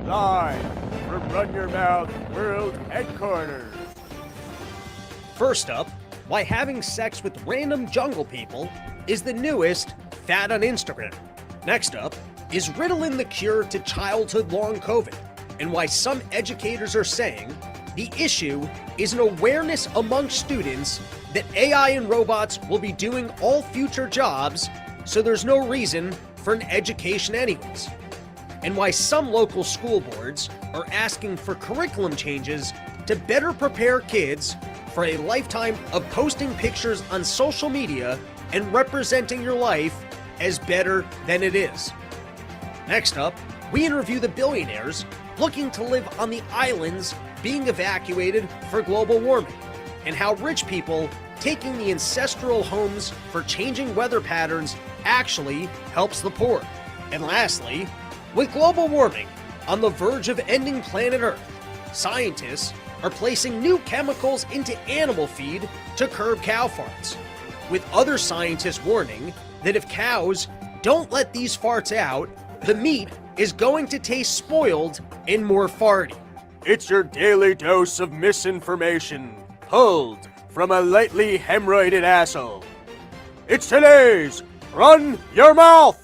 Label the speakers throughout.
Speaker 1: Live from Run Your Mouth World Headquarters.
Speaker 2: First up, why having sex with random jungle people is the newest fad on Instagram. Next up, is Ritalin the cure to childhood long COVID? And why some educators are saying the issue is an awareness among students that AI and robots will be doing all future jobs, so there's no reason for an education anyways. And why some local school boards are asking for curriculum changes to better prepare kids for a lifetime of posting pictures on social media and representing your life as better than it is. Next up, we interview the billionaires looking to live on the islands being evacuated for global warming, and how rich people taking the ancestral homes for changing weather patterns actually helps the poor. And lastly, with global warming on the verge of ending planet Earth, scientists are placing new chemicals into animal feed to curb cow farts, with other scientists warning that if cows don't let these farts out, the meat is going to taste spoiled and more farty.
Speaker 1: It's your daily dose of misinformation, pulled from a lightly hemorrhoided asshole. It's today's Run Your Mouth!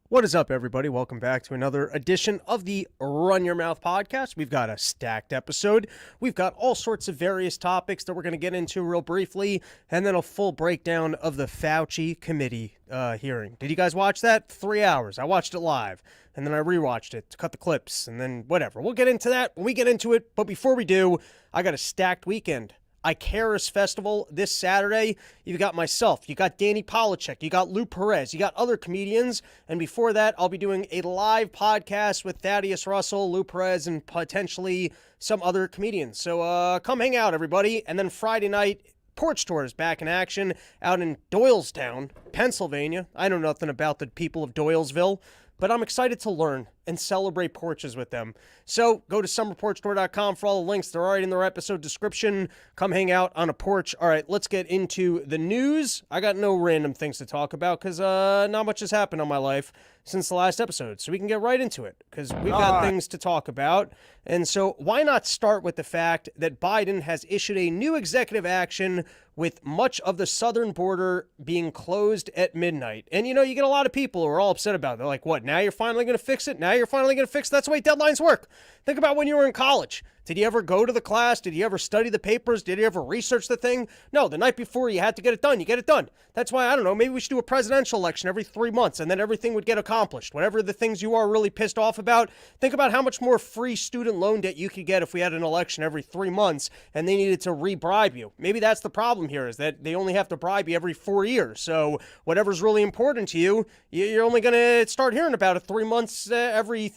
Speaker 2: What is up, everybody? Welcome back to another edition of the Run Your Mouth podcast. We've got a stacked episode. We've got all sorts of various topics that we're going to get into real briefly, and then a full breakdown of the FAUCI committee hearing. Did you guys watch that? 3 hours. I watched it live, and then I rewatched it to cut the clips, and then whatever. We'll get into that when we get into it, but before we do, I got a stacked weekend. Icarus Festival this Saturday. You've got myself, you got Danny Polachek, you got Lou Perez, you got other comedians, and before that, I'll be doing a live podcast with Thaddeus Russell, Lou Perez, and potentially some other comedians. So come hang out, everybody. And then Friday night, Porch Tour is back in action out in Doylestown, Pennsylvania. I know nothing about the people of Doylesville, but I'm excited to learn and celebrate porches with them. So go to summerporchtour.com for all the links. They're already in their episode description. Come hang out on a porch. All right, let's get into the news. I got no random things to talk about because not much has happened on my life since the last episode. So we can get right into it because we've got things to talk about. And so why not start with the fact that Biden has issued a new executive action with much of the southern border being closed at midnight. And, you know, you get a lot of people who are all upset about it. They're like, what, now you're finally going to fix it? Now you're finally going to fix it? That's the way deadlines work. Think about when you were in college. Did you ever go to the class? Did you ever study the papers? Did you ever research the thing? No, the night before you had to get it done. You get it done. That's why, I don't know, maybe we should do a presidential election every 3 months and then everything would get accomplished. Whatever the things you are really pissed off about, think about how much more free student loan debt you could get if we had an election every 3 months and they needed to re-bribe you. Maybe that's the problem here, is that they only have to bribe you every 4 years. So whatever's really important to you, you're only going to start hearing about it 3 months every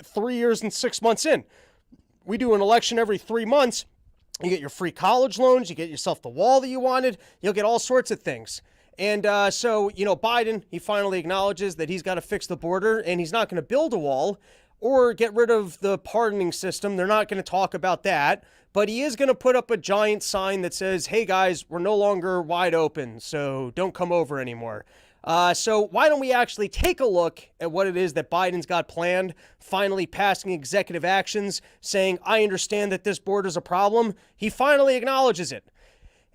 Speaker 2: 3 years and 6 months in. We do an election every 3 months. You get your free college loans. You get yourself the wall that you wanted. You'll get all sorts of things. And so, you know, Biden, he finally acknowledges that he's got to fix the border and he's not going to build a wall or get rid of the pardoning system. They're not going to talk about that. But he is going to put up a giant sign that says, hey, guys, we're no longer wide open, so don't come over anymore. So why don't we actually take a look at what it is that Biden's got planned, finally passing executive actions, saying, I understand that this border's a problem. He finally acknowledges it.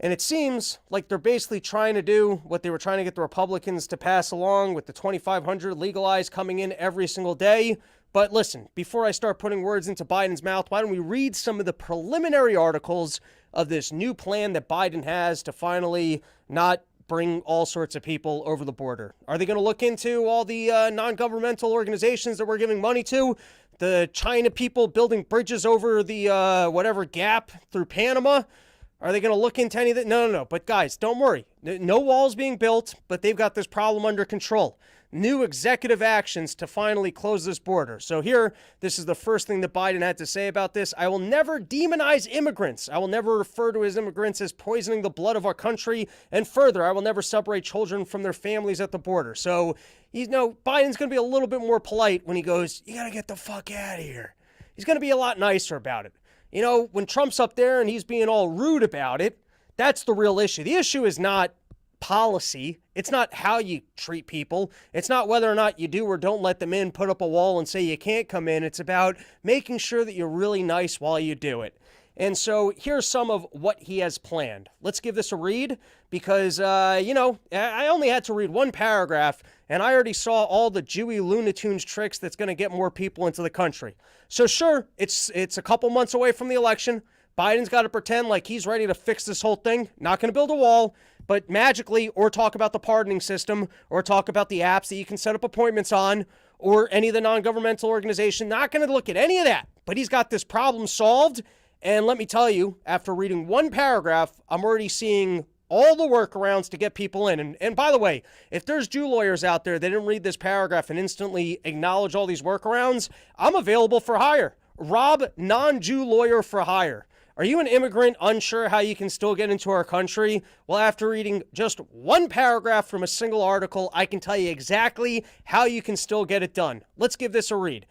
Speaker 2: And it seems like they're basically trying to do what they were trying to get the Republicans to pass along with the 2,500 legalized coming in every single day. But listen, before I start putting words into Biden's mouth, why don't we read some of the preliminary articles of this new plan that Biden has to finally not bring all sorts of people over the border. Are they going to look into all the non-governmental organizations that we're giving money to? The China people building bridges over the whatever gap through Panama? Are they going to look into any of that? No. But guys, don't worry. No walls being built, but they've got this problem under control. New executive actions to finally close this border. So here, this is the first thing that Biden had to say about this. I will never demonize immigrants. I will never refer to his immigrants as poisoning the blood of our country. And further, I will never separate children from their families at the border. So, you know, Biden's going to be a little bit more polite when he goes, you got to get the fuck out of here. He's going to be a lot nicer about it. You know, when Trump's up there and he's being all rude about it, that's the real issue. The issue is not policy. It's not how you treat people. It's not whether or not you do or don't let them in, put up a wall and say you can't come in. It's about making sure that you're really nice while you do it. And so here's some of what he has planned. Let's give this a read because, I only had to read one paragraph and I already saw all the Jewy Looney Tunes tricks that's going to get more people into the country. So sure, it's a couple months away from the election. Biden's got to pretend like he's ready to fix this whole thing. Not going to build a wall, but magically, or talk about the pardoning system, or talk about the apps that you can set up appointments on, or any of the non-governmental organization. Not going to look at any of that. But he's got this problem solved. And let me tell you, after reading one paragraph, I'm already seeing all the workarounds to get people in. And by the way, if there's Jew lawyers out there that didn't read this paragraph and instantly acknowledge all these workarounds, I'm available for hire. Rob, non-Jew lawyer for hire. Are you an immigrant unsure how you can still get into our country? Well, after reading just one paragraph from a single article, I can tell you exactly how you can still get it done. Let's give this a read.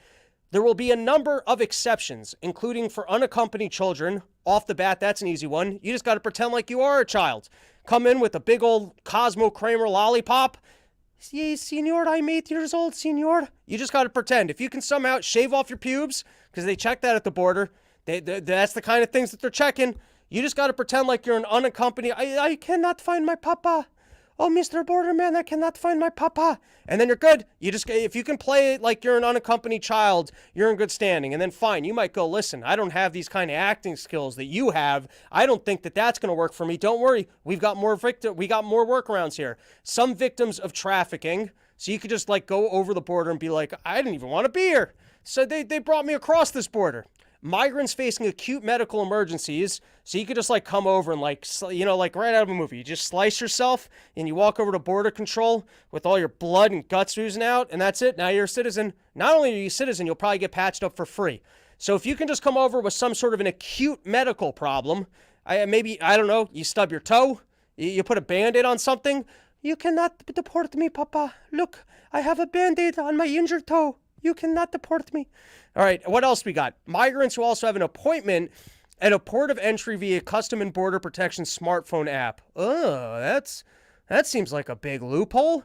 Speaker 2: There will be a number of exceptions, including for unaccompanied children. Off the bat, that's an easy one. You just got to pretend like you are a child. Come in with a big old Cosmo Kramer lollipop. Yes, senor, I'm 8 years old, senor. You just got to pretend. If you can somehow shave off your pubes, because they check that at the border, that's the kind of things that they're checking. You just got to pretend like you're an unaccompanied. I cannot find my papa. Oh, Mr. Borderman, I cannot find my papa. And then you're good. If you can play it like you're an unaccompanied child, you're in good standing. And then fine, you might go, listen, I don't have these kind of acting skills that you have. I don't think that that's going to work for me. Don't worry. We got more workarounds here. Some victims of trafficking. So you could just like go over the border and be like, I didn't even want to be here. So they brought me across this border. Migrants facing acute medical emergencies. So you could just like come over and like right out of a movie. You just slice yourself and you walk over to border control with all your blood and guts oozing out. And that's it. Now you're a citizen. Not only are you a citizen, you'll probably get patched up for free. So if you can just come over with some sort of an acute medical problem, you stub your toe, you put a Band-Aid on something. You cannot deport me, Papa. Look, I have a Band-Aid on my injured toe. You cannot deport me. All right, what else we got? Migrants who also have an appointment at a port of entry via Custom and Border Protection smartphone app. Oh, that seems like a big loophole.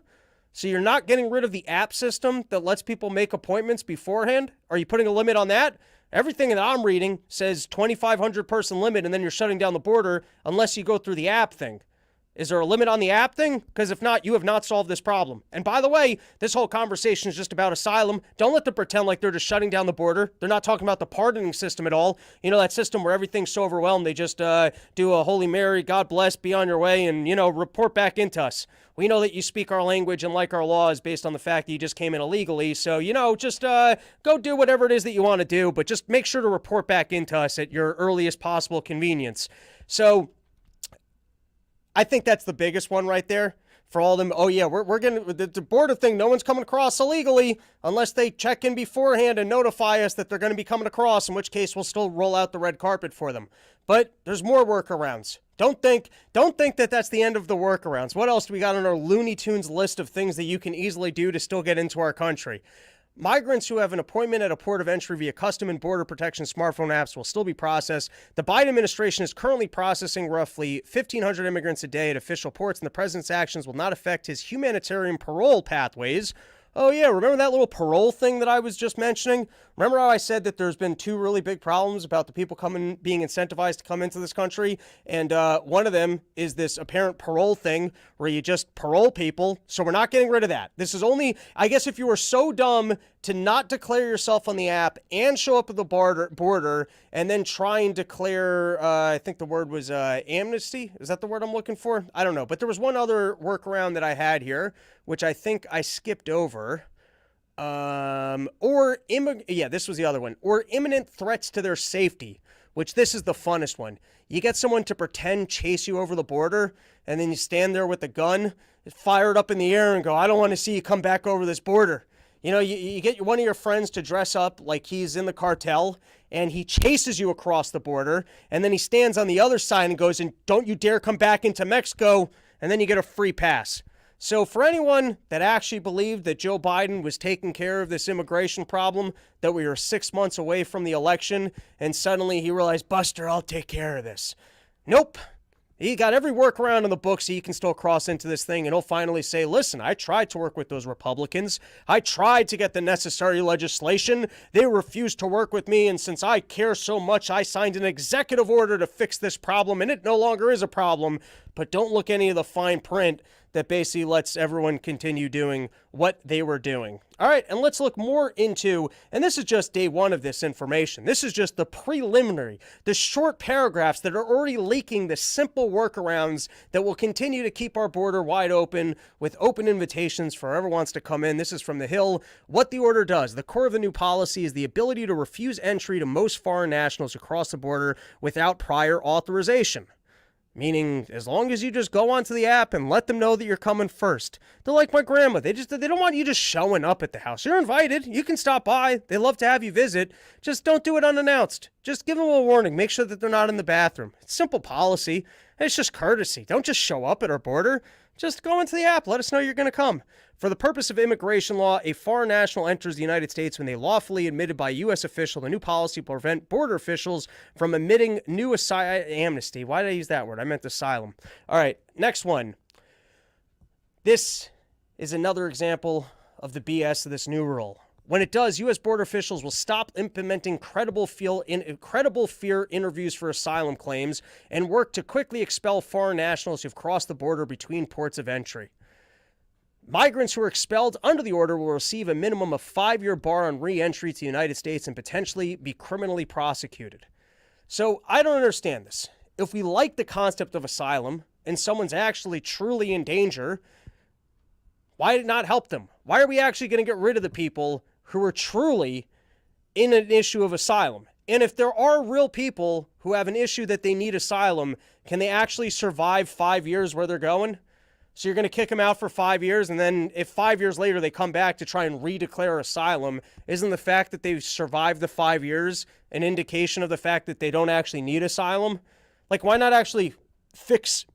Speaker 2: So you're not getting rid of the app system that lets people make appointments beforehand? Are you putting a limit on that? Everything that I'm reading says 2,500 person limit, and then you're shutting down the border unless you go through the app thing. Is there a limit on the app thing? Because if not, you have not solved this problem. And by the way, this whole conversation is just about asylum. Don't let them pretend like they're just shutting down the border. They're not talking about the pardoning system at all. You know, that system where everything's so overwhelmed, they just do a Holy Mary, God bless, be on your way, and, report back into us. We know that you speak our language and like our laws based on the fact that you just came in illegally. So, just go do whatever it is that you want to do, but just make sure to report back into us at your earliest possible convenience. So I think that's the biggest one right there for all of them. Oh yeah, we're going to, the border thing, no one's coming across illegally unless they check in beforehand and notify us that they're going to be coming across, in which case we'll still roll out the red carpet for them. But there's more workarounds. Don't think that that's the end of the workarounds. What else do we got on our Looney Tunes list of things that you can easily do to still get into our country? Migrants who have an appointment at a port of entry via Custom and Border Protection smartphone apps will still be processed. The Biden administration is currently processing roughly 1,500 immigrants a day at official ports, and the president's actions will not affect his humanitarian parole pathways. Oh yeah, remember that little parole thing that I was just mentioning? Remember how I said that there's been two really big problems about the people being incentivized to come into this country? And one of them is this apparent parole thing where you just parole people. So we're not getting rid of that. This is only, I guess if you were so dumb to not declare yourself on the app and show up at the border and then try and declare, I think the word was amnesty. Is that the word I'm looking for? I don't know. But there was one other workaround that I had here, which I think I skipped over. This was the other one. Or imminent threats to their safety, which this is the funnest one. You get someone to pretend chase you over the border, and then you stand there with the gun, fire it up in the air and go, I don't want to see you come back over this border. You get one of your friends to dress up like he's in the cartel, and he chases you across the border, and then he stands on the other side and goes, and don't you dare come back into Mexico, and then you get a free pass. So for anyone that actually believed that Joe Biden was taking care of this immigration problem, that we were 6 months away from the election, and suddenly he realized, Buster, I'll take care of this. Nope. He got every workaround in the book so he can still cross into this thing, and he'll finally say, listen, I tried to work with those Republicans. I tried to get the necessary legislation. They refused to work with me, and since I care so much, I signed an executive order to fix this problem, and it no longer is a problem. But don't look any of the fine print that basically lets everyone continue doing what they were doing. All right, and let's look more into, and this is just day one of this information. This is just the preliminary, the short paragraphs that are already leaking the simple workarounds that will continue to keep our border wide open with open invitations for whoever wants to come in. This is from The Hill. What the order does. The core of the new policy is the ability to refuse entry to most foreign nationals across the border without prior authorization. Meaning, as long as you just go onto the app and let them know that you're coming first. They're like my grandma. They don't want you just showing up at the house. You're invited. You can stop by. They love to have you visit. Just don't do it unannounced. Just give them a warning. Make sure that they're not in the bathroom. It's simple policy. It's just courtesy. Don't just show up at our border. Just go into the app. Let us know you're going to come. For the purpose of immigration law, a foreign national enters the United States when they lawfully admitted by a U.S. official. The new policy will prevent border officials from admitting new amnesty. Why did I use that word? I meant asylum. All right, next one. This is another example of the BS of this new rule. When it does, U.S. border officials will stop implementing credible fear interviews for asylum claims and work to quickly expel foreign nationals who've crossed the border between ports of entry. Migrants who are expelled under the order will receive a minimum of 5-year bar on re-entry to the United States and potentially be criminally prosecuted. So I don't understand this. If we like the concept of asylum and someone's actually truly in danger, why not help them? Why are we actually going to get rid of the people who are truly in an issue of asylum? And if there are real people who have an issue that they need asylum, can they actually survive 5 years where they're going? So you're going to kick them out for 5 years, and then if 5 years later they come back to try and redeclare asylum, isn't the fact that they've survived the 5 years an indication of the fact that they don't actually need asylum? Like, why not actually fix...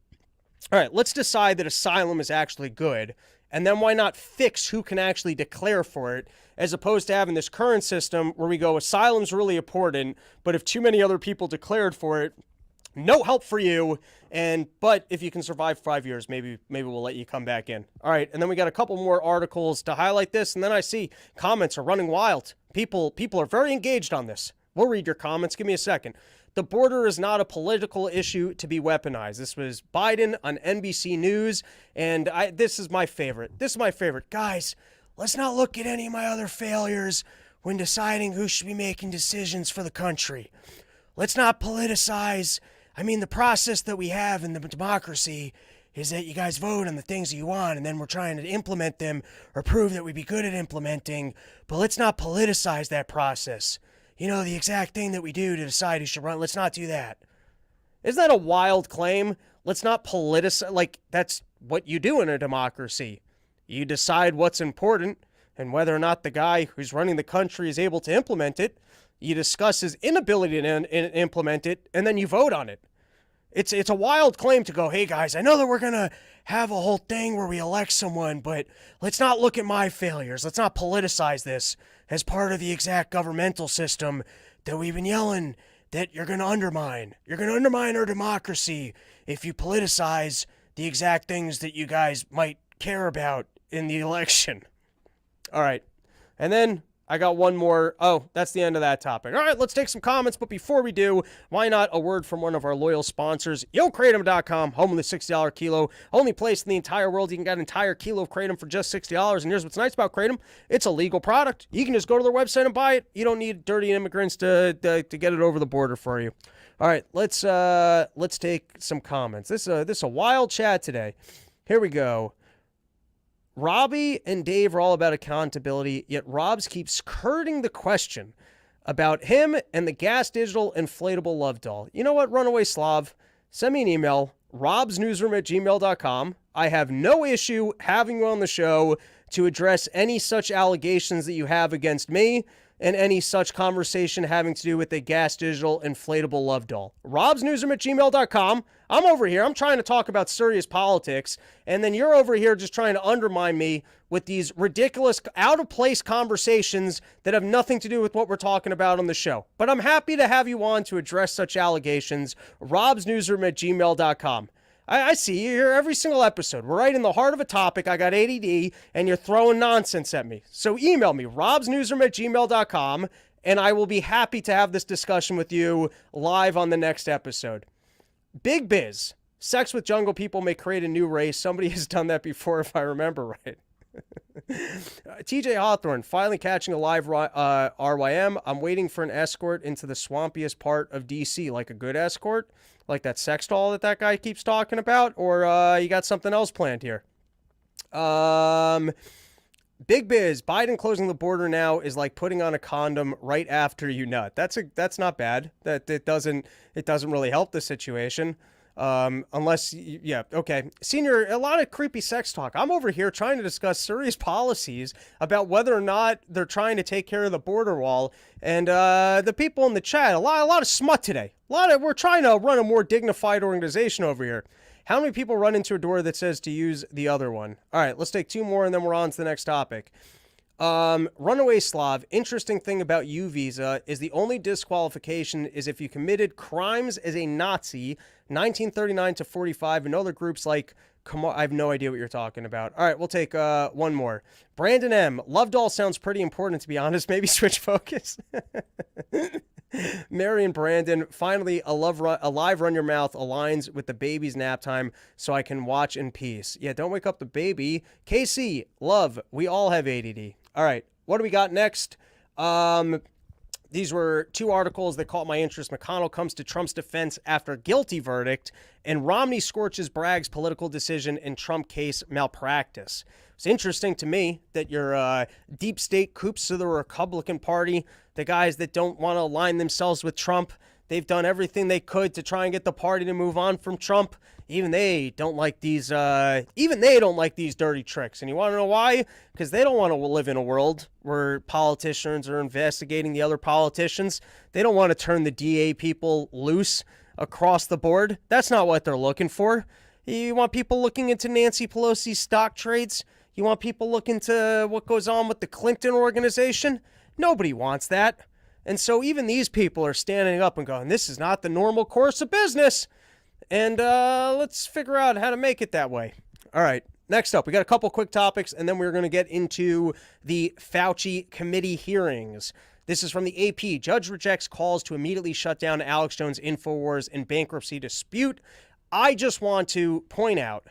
Speaker 2: All right, let's decide that asylum is actually good, and then why not fix who can actually declare for it, as opposed to having this current system where we go, asylum's really important, but if too many other people declared for it, no help for you, but if you can survive 5 years, maybe we'll let you come back in. All right, and then we got a couple more articles to highlight this, and then I see comments are running wild. People are very engaged on this. We'll read your comments. Give me a second. The border is not a political issue to be weaponized. This was Biden on NBC News, and this is my favorite. This is my favorite. Guys, let's not look at any of my other failures when deciding who should be making decisions for the country. Let's not politicize. I mean, the process that we have in the democracy is that you guys vote on the things that you want, and then we're trying to implement them or prove that we'd be good at implementing, but let's not politicize that process. You know, the exact thing that we do to decide who should run, let's not do that. Isn't that a wild claim? Let's not politicize, like, that's what you do in a democracy. You decide what's important, and whether or not the guy who's running the country is able to implement it. You discuss his inability to implement it, and then you vote on it. It's a wild claim to go, hey guys, I know that we're going to have a whole thing where we elect someone, but let's not look at my failures. Let's not politicize this as part of the exact governmental system that we've been yelling that you're going to undermine. You're going to undermine our democracy if you politicize the exact things that you guys might care about in the election. All right. And then I got one more. Oh, that's the end of that topic. All right, let's take some comments. But before we do, why not a word from one of our loyal sponsors, YoKratom.com, home of the $60 kilo. Only place in the entire world you can get an entire kilo of Kratom for just $60. And here's what's nice about Kratom. It's a legal product. You can just go to their website and buy it. You don't need dirty immigrants to get it over the border for you. All right, let's take some comments. This is a wild chat today. Here we go. Robbie and Dave are all about accountability, yet Robs keeps skirting the question about him and the Gas Digital inflatable love doll. You know what, Runaway Slav? Send me an email, robsnewsroom@gmail.com. I have no issue having you on the show to address any such allegations that you have against me and any such conversation having to do with the Gas Digital inflatable love doll. robsnewsroom@gmail.com. I'm over here. I'm trying to talk about serious politics, and then you're over here just trying to undermine me with these ridiculous, out-of-place conversations that have nothing to do with what we're talking about on the show. But I'm happy to have you on to address such allegations. robsnewsroom@gmail.com. I see you here every single episode. We're right in the heart of a topic. I got ADD, and you're throwing nonsense at me. So email me, robsnewsroom@gmail.com, and I will be happy to have this discussion with you live on the next episode. Big Biz. Sex with jungle people may create a new race. Somebody has done that before, if I remember right. TJ Hawthorne, finally catching a live RYM. I'm waiting for an escort into the swampiest part of DC, like a good escort, like that sex doll that guy keeps talking about, or you got something else planned here? Big Biz, Biden closing the border now is like putting on a condom right after you nut. That's not bad. That it doesn't really help the situation. Unless, yeah, okay. Senior, a lot of creepy sex talk. I'm over here trying to discuss serious policies about whether or not they're trying to take care of the border wall. And the people in the chat, a lot of smut today. We're trying to run a more dignified organization over here. How many people run into a door that says to use the other one? All right, let's take two more and then we're on to the next topic. Runaway Slav, interesting thing about U visa is the only disqualification is if you committed crimes as a Nazi, 1939 to 45, and other groups like, come on, I have no idea what you're talking about. All right, we'll take one more. Brandon M, Love Doll sounds pretty important, to be honest. Maybe switch focus. Mary and Brandon, finally, a live Run Your Mouth aligns with the baby's nap time so I can watch in peace. Yeah, don't wake up the baby. KC, love, we all have ADD. All right, what do we got next? These were two articles that caught my interest. McConnell comes to Trump's defense after guilty verdict, and Romney scorches Bragg's political decision in Trump case malpractice. It's interesting to me that your deep state coups to the Republican Party, the guys that don't want to align themselves with Trump, they've done everything they could to try and get the party to move on from Trump. Even they don't like these dirty tricks. And you want to know why? Because they don't want to live in a world where politicians are investigating the other politicians. They don't want to turn the DA people loose across the board. That's not what they're looking for. You want people looking into Nancy Pelosi's stock trades? You want people looking to what goes on with the Clinton organization? Nobody wants that. And so even these people are standing up and going, this is not the normal course of business. And let's figure out how to make it that way. All right, next up, we got a couple quick topics, and then we're going to get into the FAUCI committee hearings. This is from the AP. Judge rejects calls to immediately shut down Alex Jones' InfoWars and bankruptcy dispute. I just want to point out,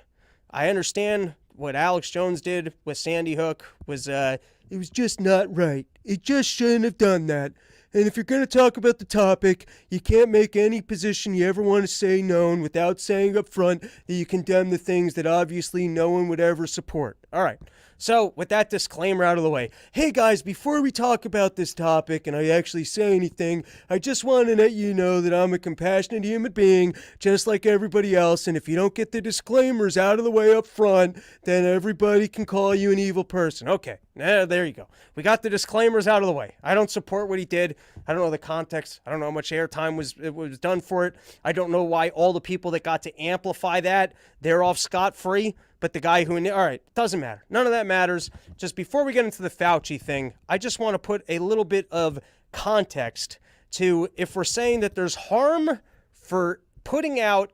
Speaker 2: I understand what Alex Jones did with Sandy Hook was, it was just not right. It just shouldn't have done that. And if you're going to talk about the topic, you can't make any position you ever want to say known without saying up front that you condemn the things that obviously no one would ever support. All right. So with that disclaimer out of the way, hey guys, before we talk about this topic and I actually say anything, I just want to let you know that I'm a compassionate human being just like everybody else. And if you don't get the disclaimers out of the way up front, then everybody can call you an evil person. Okay. There you go. We got the disclaimers out of the way. I don't support what he did. I don't know the context. I don't know how much airtime was done for it. I don't know why all the people that got to amplify that, they're off scot-free. But the guy who, all right, doesn't matter. None of that matters. Just before we get into the Fauci thing, I just want to put a little bit of context to if we're saying that there's harm for putting out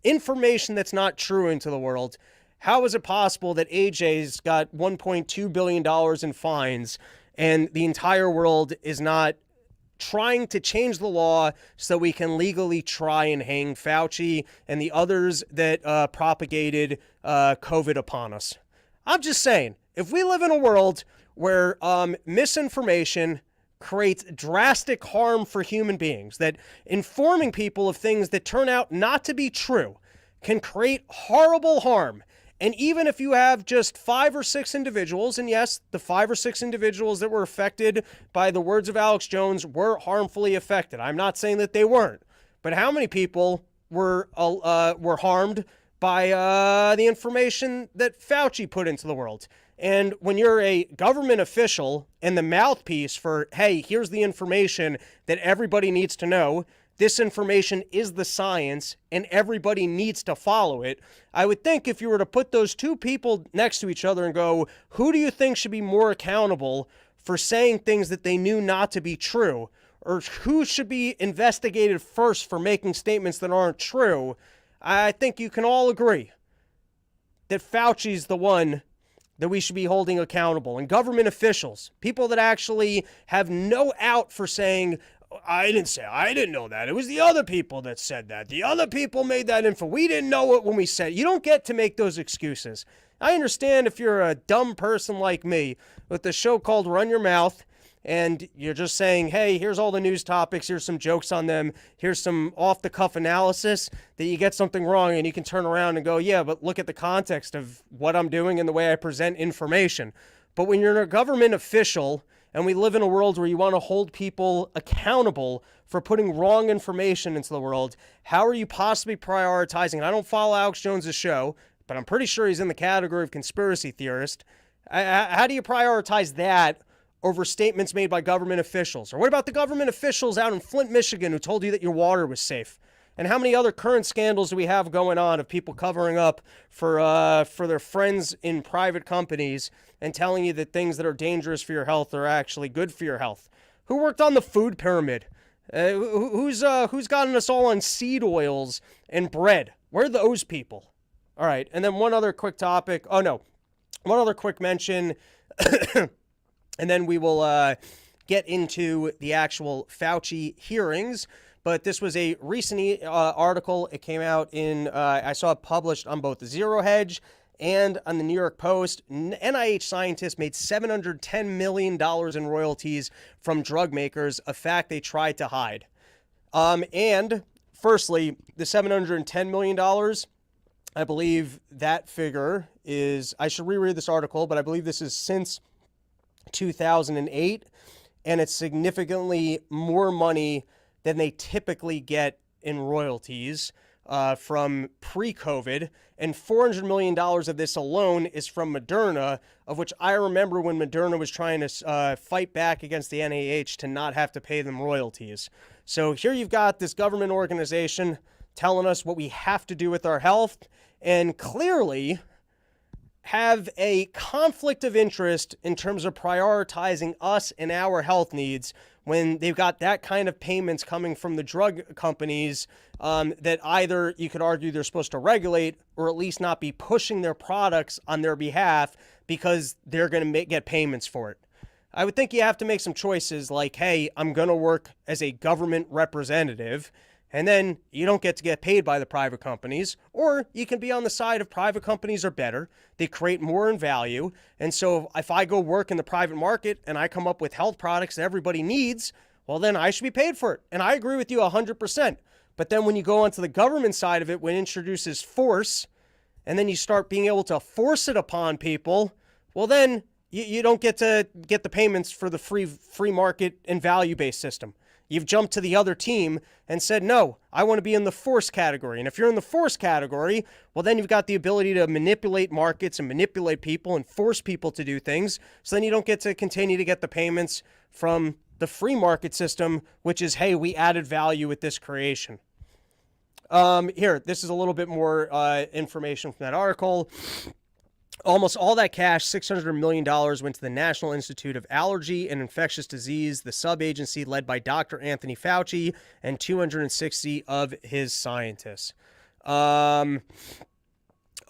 Speaker 2: information that's not true into the world, how is it possible that AJ's got $1.2 billion in fines and the entire world is not trying to change the law so we can legally try and hang Fauci and the others that propagated COVID upon us? I'm just saying, if we live in a world where misinformation creates drastic harm for human beings, that informing people of things that turn out not to be true can create horrible harm. And even if you have just 5 or 6 individuals, and yes, the 5 or 6 individuals that were affected by the words of Alex Jones were harmfully affected. I'm not saying that they weren't, but how many people were harmed by the information that Fauci put into the world? And when you're a government official and the mouthpiece for, hey, here's the information that everybody needs to know, this information is the science, and everybody needs to follow it, I would think if you were to put those two people next to each other and go, who do you think should be more accountable for saying things that they knew not to be true? Or who should be investigated first for making statements that aren't true? I think you can all agree that Fauci's the one that we should be holding accountable. And government officials, people that actually have no out for saying, I didn't know that. It was the other people that said that. The other people made that info. We didn't know it when we said it. You don't get to make those excuses. I understand if you're a dumb person like me with the show called Run Your Mouth, and you're just saying, hey, here's all the news topics, here's some jokes on them, here's some off-the-cuff analysis, that you get something wrong and you can turn around and go, yeah, but look at the context of what I'm doing and the way I present information. But when you're a government official, and we live in a world where you want to hold people accountable for putting wrong information into the world, how are you possibly prioritizing? And I don't follow Alex Jones's show, but I'm pretty sure he's in the category of conspiracy theorist. How do you prioritize that over statements made by government officials? Or what about the government officials out in Flint, Michigan, who told you that your water was safe? And how many other current scandals do we have going on of people covering up for their friends in private companies and telling you that things that are dangerous for your health are actually good for your health? Who worked on the food pyramid? Who's gotten us all on seed oils and bread? Where are those people? All right, and then one other quick topic. Oh, no. One other quick mention. And then we will get into the actual FAUCI hearings. But this was a recent article. It came out in, I saw it published on both the Zero Hedge and on the New York Post. NIH scientists made $710 million in royalties from drug makers, a fact they tried to hide. And firstly, the $710 million, I believe that figure is, I should reread this article, but I believe this is since 2008, and it's significantly more money than they typically get in royalties from pre-COVID, and $400 million of this alone is from Moderna, of which I remember when Moderna was trying to fight back against the NIH to not have to pay them royalties. So here you've got this government organization telling us what we have to do with our health, and clearly have a conflict of interest in terms of prioritizing us and our health needs when they've got that kind of payments coming from the drug companies that either you could argue they're supposed to regulate or at least not be pushing their products on their behalf because they're going to get payments for it. I would think you have to make some choices like, hey, I'm going to work as a government representative, and then you don't get to get paid by the private companies, or you can be on the side of private companies are better. They create more in value. And so if I go work in the private market and I come up with health products that everybody needs, well, then I should be paid for it. And I agree with you 100%. But then when you go onto the government side of it, when it introduces force, and then you start being able to force it upon people, well, then you don't get to get the payments for the free market and value-based system. You've jumped to the other team and said, no, I want to be in the force category. And if you're in the force category, well, then you've got the ability to manipulate markets and manipulate people and force people to do things. So then you don't get to continue to get the payments from the free market system, which is, hey, we added value with this creation. Here, this is a little bit more information from that article. Almost all that cash, $600 million, went to the National Institute of Allergy and Infectious Disease, the sub-agency led by Dr. Anthony Fauci and 260 of his scientists. Oh,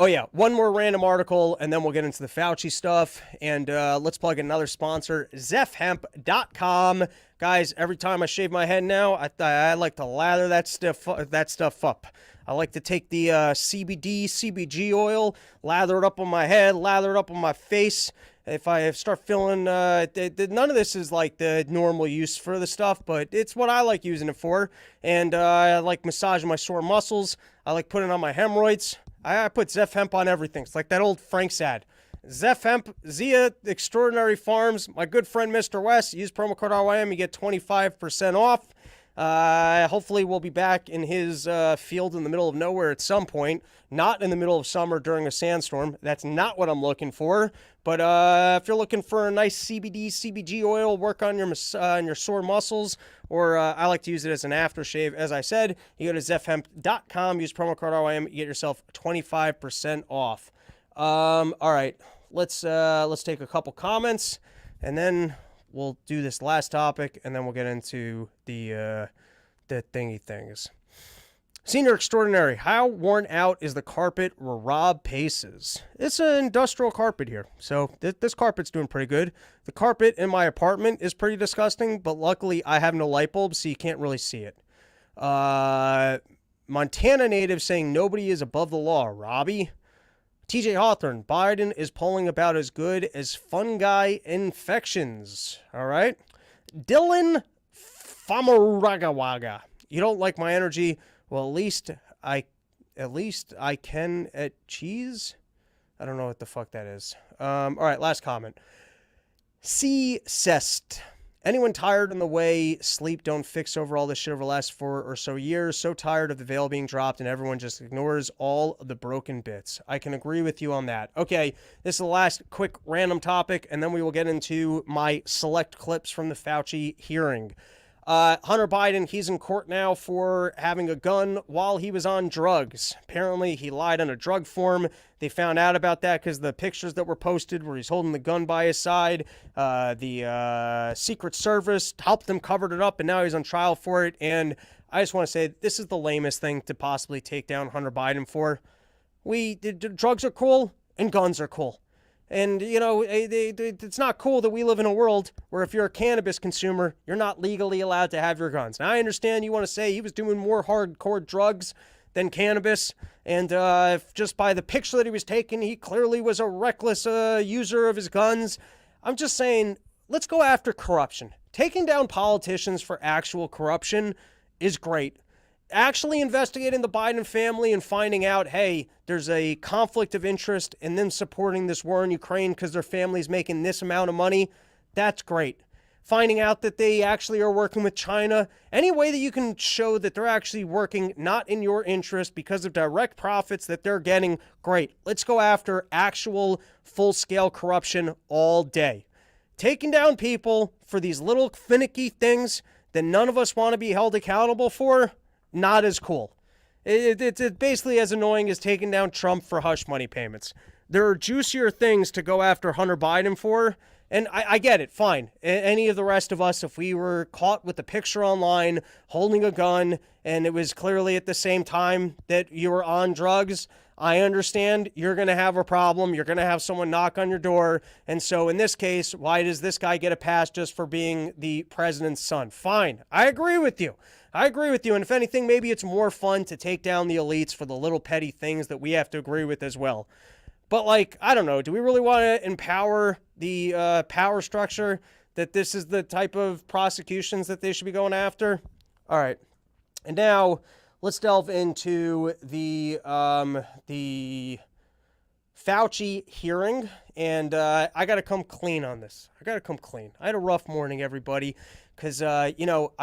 Speaker 2: yeah, one more random article, and then we'll get into the Fauci stuff. And let's plug another sponsor, ZephHemp.com. Guys, every time I shave my head now, I like to lather that stuff up. I like to take the CBG oil, lather it up on my head, lather it up on my face. If I start feeling, none of this is like the normal use for the stuff, but it's what I like using it for. And I like massaging my sore muscles. I like putting it on my hemorrhoids. I put Zeph Hemp on everything. It's like that old Frank's ad. Zeph Hemp, Zia Extraordinary Farms. My good friend Mr. West, use promo code RYM, you get 25% off. Hopefully we'll be back in his field in the middle of nowhere at some point, not in the middle of summer during a sandstorm. That's not what I'm looking for. But if you're looking for a nice CBD, CBG oil, work on your sore muscles, or I like to use it as an aftershave, as I said, you go to zephemp.com, use promo code RYM, you get yourself 25% off. All right, let's take a couple comments, and then we'll do this last topic, and then we'll get into the thingy things. Senior Extraordinary, how worn out is the carpet where Rob paces? It's an industrial carpet here, so this carpet's doing pretty good. The carpet in my apartment is pretty disgusting, but luckily I have no light bulbs, so you can't really see it. Montana native saying nobody is above the law. Robbie? TJ Hawthorne, Biden is polling about as good as fungi infections. All right. Dylan Famaragawaga, you don't like my energy? Well, at least I can at cheese. I don't know what the fuck that is. All right, last comment. C. Cest. Anyone tired in the way sleep don't fix over all this shit over the last 4 or so years? So tired of the veil being dropped and everyone just ignores all of the broken bits. I can agree with you on that. Okay, this is the last quick random topic, and then we will get into my select clips from the FAUCI hearing. Hunter Biden, he's in court now for having a gun while he was on drugs. Apparently, he lied on a drug form. They found out about that because the pictures that were posted where he's holding the gun by his side, the Secret Service helped him, covered it up, and now he's on trial for it. And I just want to say this is the lamest thing to possibly take down Hunter Biden for. Drugs are cool and guns are cool. And, you know, it's not cool that we live in a world where if you're a cannabis consumer, you're not legally allowed to have your guns. Now, I understand you want to say he was doing more hardcore drugs than cannabis. And just by the picture that he was taking, he clearly was a reckless user of his guns. I'm just saying, let's go after corruption. Taking down politicians for actual corruption is great. Actually investigating the Biden family and finding out, hey, there's a conflict of interest in them supporting this war in Ukraine because their family's making this amount of money, that's great. Finding out that they actually are working with China, any way that you can show that they're actually working not in your interest because of direct profits that they're getting, great. Let's go after actual full-scale corruption all day. Taking down people for these little finicky things that none of us want to be held accountable for, not as cool. It's basically as annoying as taking down Trump for hush money payments. There are juicier things to go after Hunter Biden for, and I get it, fine. Any of the rest of us, if we were caught with a picture online holding a gun and it was clearly at the same time that you were on drugs, I understand you're going to have a problem. You're going to have someone knock on your door. And so in this case, why does this guy get a pass just for being the president's son? Fine. I agree with you. And if anything, maybe it's more fun to take down the elites for the little petty things that we have to agree with as well. But, like, I don't know. Do we really want to empower the power structure that this is the type of prosecutions that they should be going after? All right. And now let's delve into the FAUCI hearing. And I got to come clean on this. I had a rough morning, everybody, because, I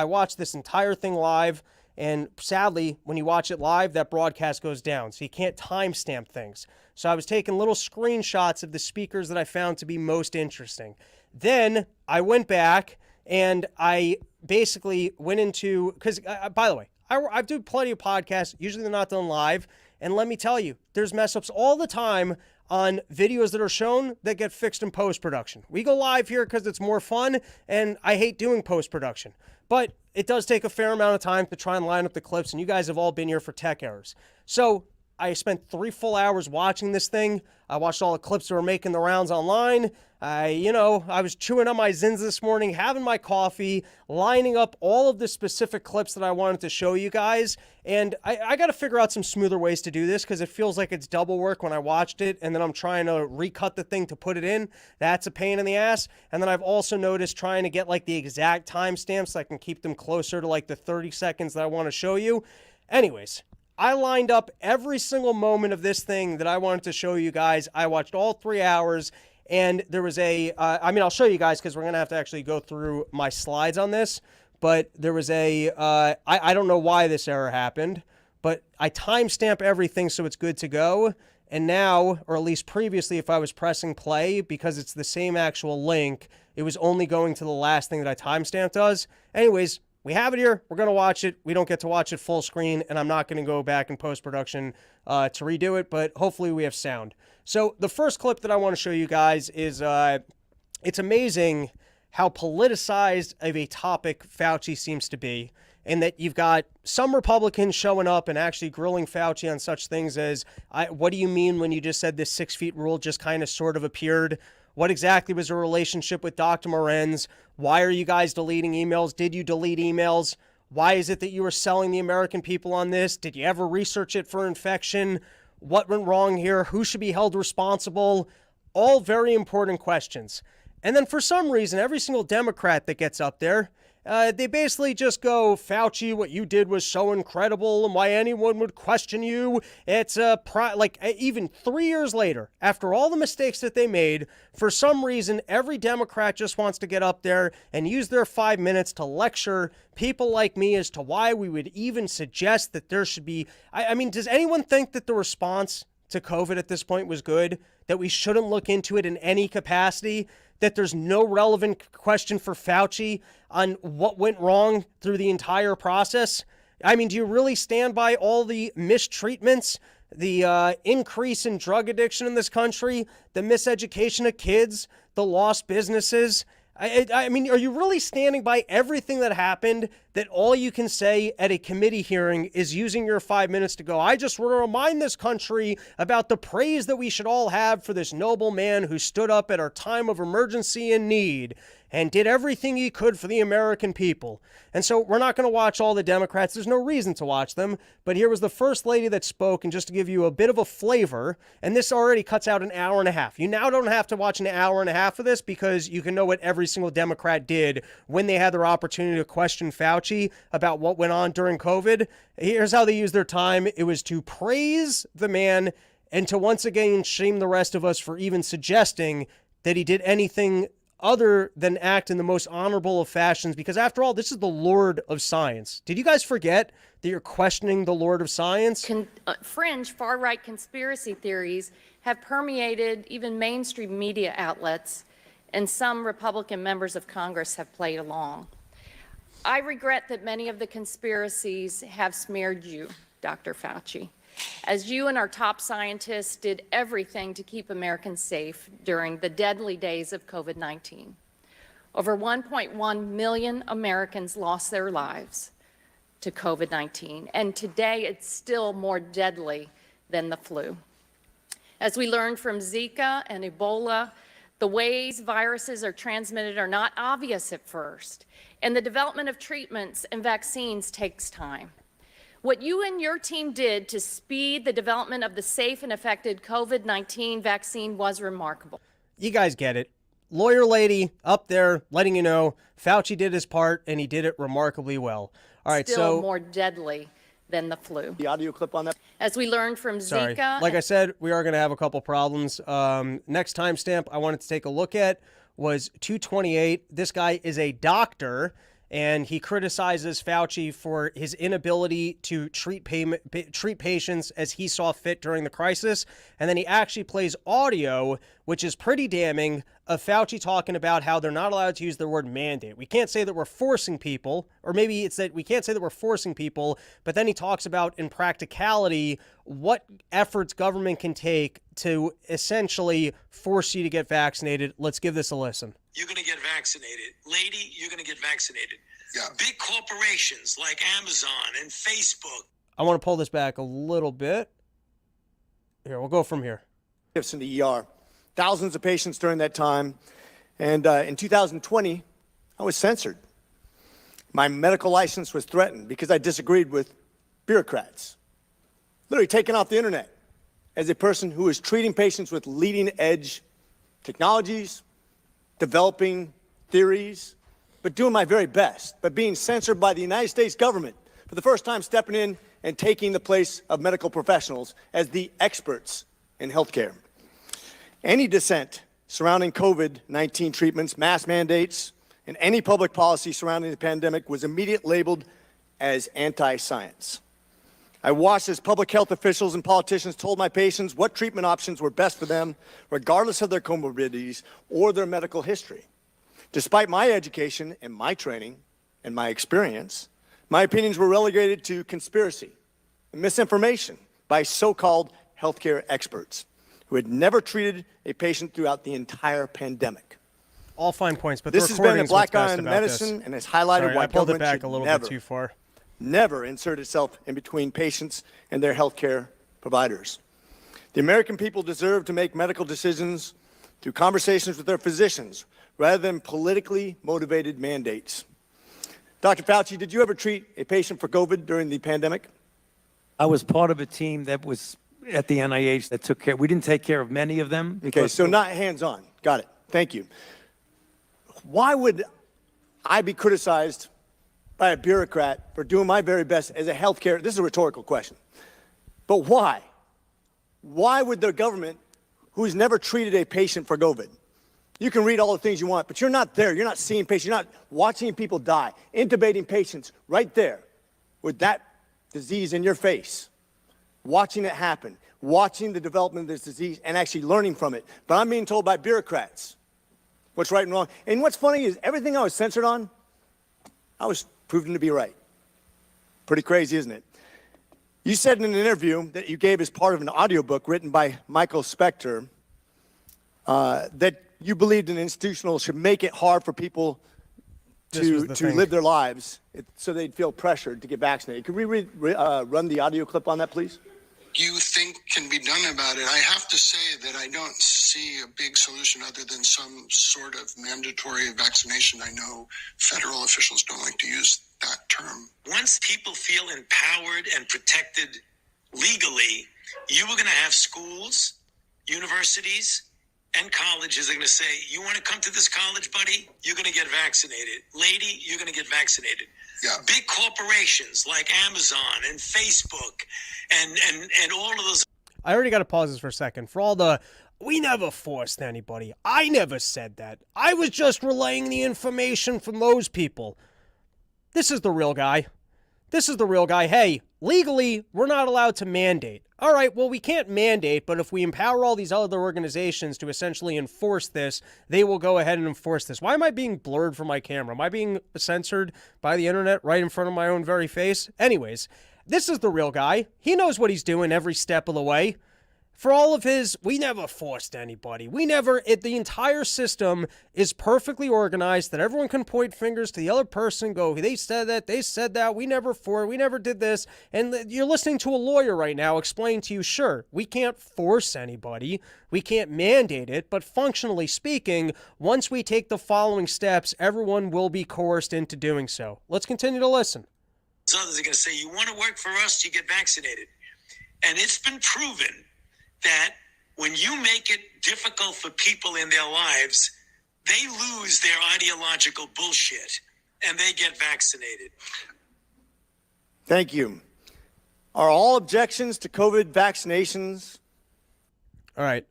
Speaker 2: watched this entire thing live. And sadly, when you watch it live, that broadcast goes down. So you can't timestamp things. So I was taking little screenshots of the speakers that I found to be most interesting. Then I went back and I basically went into, because by the way, I do plenty of podcasts. Usually they're not done live. And let me tell you, there's mess ups all the time on videos that are shown that get fixed in post-production. We go live here because it's more fun, and I hate doing post-production. But it does take a fair amount of time to try and line up the clips, and you guys have all been here for tech errors. So I spent 3 full hours watching this thing. I watched all the clips that were making the rounds online. I was chewing on my Zins this morning, having my coffee, lining up all of the specific clips that I wanted to show you guys. And I got to figure out some smoother ways to do this because it feels like it's double work when I watched it and then I'm trying to recut the thing to put it in. That's a pain in the ass. And then I've also noticed trying to get like the exact timestamps so I can keep them closer to like the 30 seconds that I want to show you. Anyways, I lined up every single moment of this thing that I wanted to show you guys. I watched all 3 hours. And there was I'll show you guys because we're going to have to actually go through my slides on this. but there was I don't know why this error happened, but I timestamp everything so it's good to go. And now, or at least previously, if I was pressing play, because it's the same actual link, it was only going to the last thing that I timestamped does. Anyways, we have it here. We're going to watch it. We don't get to watch it full screen, and I'm not going to go back in post-production to redo it, but hopefully we have sound. So the first clip that I want to show you guys is it's amazing how politicized of a topic Fauci seems to be, and that you've got some Republicans showing up and actually grilling Fauci on such things as, what do you mean when you just said this 6 feet rule just kind of sort of appeared? What exactly was the relationship with Dr. Morenz? Why are you guys deleting emails? Did you delete emails? Why is it that you were selling the American people on this? Did you ever research it for infection? What went wrong here? Who should be held responsible? All very important questions. And then for some reason, every single Democrat that gets up there, they basically just go, Fauci, what you did was so incredible, and why anyone would question you. It's even 3 years later, after all the mistakes that they made, for some reason, every Democrat just wants to get up there and use their 5 minutes to lecture people like me as to why we would even suggest that there should be. I mean, does anyone think that the response to COVID at this point was good? That we shouldn't look into it in any capacity? That there's no relevant question for Fauci on what went wrong through the entire process? I mean, do you really stand by all the mistreatments, the increase in drug addiction in this country, the miseducation of kids, the lost businesses? I mean, are you really standing by everything that happened, that all you can say at a committee hearing is using your 5 minutes to go, I just want to remind this country about the praise that we should all have for this noble man who stood up at our time of emergency and need and did everything he could for the American people? And so we're not going to watch all the Democrats. There's no reason to watch them. But here was the first lady that spoke, and just to give you a bit of a flavor, and this already cuts out an hour and a half. You now don't have to watch an hour and a half of this because you can know what every single Democrat did when they had their opportunity to question Fauci about what went on during COVID. Here's how they used their time. It was to praise the man and to once again shame the rest of us for even suggesting that he did anything other than act in the most honorable of fashions, because after all, this is the Lord of Science. Did you guys forget that you're questioning the Lord of Science?
Speaker 3: Fringe far-right conspiracy theories have permeated even mainstream media outlets, and some Republican members of Congress have played along. I regret that many of the conspiracies have smeared you, Dr. Fauci, as you and our top scientists did everything to keep Americans safe during the deadly days of COVID-19. Over 1.1 million Americans lost their lives to COVID-19, and today it's still more deadly than the flu. As we learned from Zika and Ebola, the ways viruses are transmitted are not obvious at first, and the development of treatments and vaccines takes time. What you and your team did to speed the development of the safe and effective COVID-19 vaccine was remarkable.
Speaker 2: You guys get it. Lawyer lady up there letting you know Fauci did his part and he did it remarkably well. All right,
Speaker 3: Still more deadly than the flu.
Speaker 4: The audio clip on that.
Speaker 3: As we learned from Zika.
Speaker 2: Like I said, we are going to have a couple problems. Next timestamp I wanted to take a look at was 2:28. This guy is a doctor, and he criticizes Fauci for his inability to treat patients as he saw fit during the crisis. And then he actually plays audio, which is pretty damning, of Fauci talking about how they're not allowed to use the word mandate. We can't say that we're forcing people, or maybe it's that we can't say that we're forcing people, but then he talks about, in practicality, what efforts government can take to essentially force you to get vaccinated. Let's give this a listen.
Speaker 5: You're going to get vaccinated. Lady, you're going to get vaccinated.
Speaker 4: Yeah.
Speaker 5: Big corporations like Amazon and Facebook.
Speaker 2: I want to pull this back a little bit. Here, we'll go from here.
Speaker 4: Shifts in the ER. Thousands of patients during that time. And in 2020, I was censored. My medical license was threatened because I disagreed with bureaucrats. Literally taken off the internet as a person who is treating patients with leading-edge technologies, developing theories, but doing my very best, but being censored by the United States government for the first time, stepping in and taking the place of medical professionals as the experts in healthcare. Any dissent surrounding COVID-19 treatments, mask mandates, and any public policy surrounding the pandemic was immediately labeled as anti-science. I watched as public health officials and politicians told my patients what treatment options were best for them, regardless of their comorbidities or their medical history. Despite my education and my training and my experience, my opinions were relegated to conspiracy and misinformation by so-called healthcare experts who had never treated a patient throughout the entire pandemic.
Speaker 2: All fine points, but
Speaker 4: This
Speaker 2: the
Speaker 4: has been a
Speaker 2: recording's what's
Speaker 4: black eye
Speaker 2: best
Speaker 4: on
Speaker 2: about
Speaker 4: medicine
Speaker 2: this.
Speaker 4: and has highlighted
Speaker 2: Sorry,
Speaker 4: why
Speaker 2: I pulled it
Speaker 4: government
Speaker 2: back
Speaker 4: should
Speaker 2: a little
Speaker 4: never,
Speaker 2: bit too far.
Speaker 4: never insert itself in between patients and their healthcare providers. The American people deserve to make medical decisions through conversations with their physicians rather than politically motivated mandates. Dr. Fauci, did you ever treat a patient for COVID during the pandemic?
Speaker 6: I was part of a team that was at the NIH that took care. We didn't take care of many of them.
Speaker 4: Okay, so not hands-on. Got it. Thank you. Why would I be criticized by a bureaucrat for doing my very best as a healthcare? This is a rhetorical question. But why? Why would the government, who's never treated a patient for COVID, you can read all the things you want, but you're not there. You're not seeing patients. You're not watching people die, intubating patients right there with that disease in your face, watching it happen, watching the development of this disease and actually learning from it. But I'm being told by bureaucrats what's right and wrong. And what's funny is everything I was censored on, I was proven to be right. Pretty crazy, isn't it? You said in an interview that you gave as part of an audiobook written by Michael Spector that you believed an institutional should make it hard for people to live their lives so they'd feel pressured to get vaccinated. Could we run the audio clip on that, please?
Speaker 5: You think can be done about it. I have to say that I don't see a big solution other than some sort of mandatory vaccination. I know federal officials don't like to use that term. Once people feel empowered and protected legally, you are going to have schools, universities, and colleges are going to say, you want to come to this college, buddy? You're going to get vaccinated. Lady, you're going to get vaccinated. Yeah. Big corporations like Amazon and Facebook and all of those.
Speaker 2: I already got to pause this for a second. For all the, we never forced anybody. I never said that. I was just relaying the information from those people. This is the real guy. This is the real guy. Hey, legally, we're not allowed to mandate. All right, well, we can't mandate, but if we empower all these other organizations to essentially enforce this, they will go ahead and enforce this. Why am I being blurred from my camera? Am I being censored by the internet right in front of my own very face? Anyways, this is the real guy. He knows what he's doing every step of the way. For all of his, we never forced anybody. The entire system is perfectly organized that everyone can point fingers to the other person, go, they said that, we never did this. And you're listening to a lawyer right now explain to you, sure, we can't force anybody, we can't mandate it, but functionally speaking, once we take the following steps, everyone will be coerced into doing so. Let's continue to listen.
Speaker 5: Others are going to say, you want to work for us, you get vaccinated. And it's been proven that when you make it difficult for people in their lives, they lose their ideological bullshit and they get vaccinated.
Speaker 4: Thank you. Are all objections to COVID vaccinations?
Speaker 2: All right.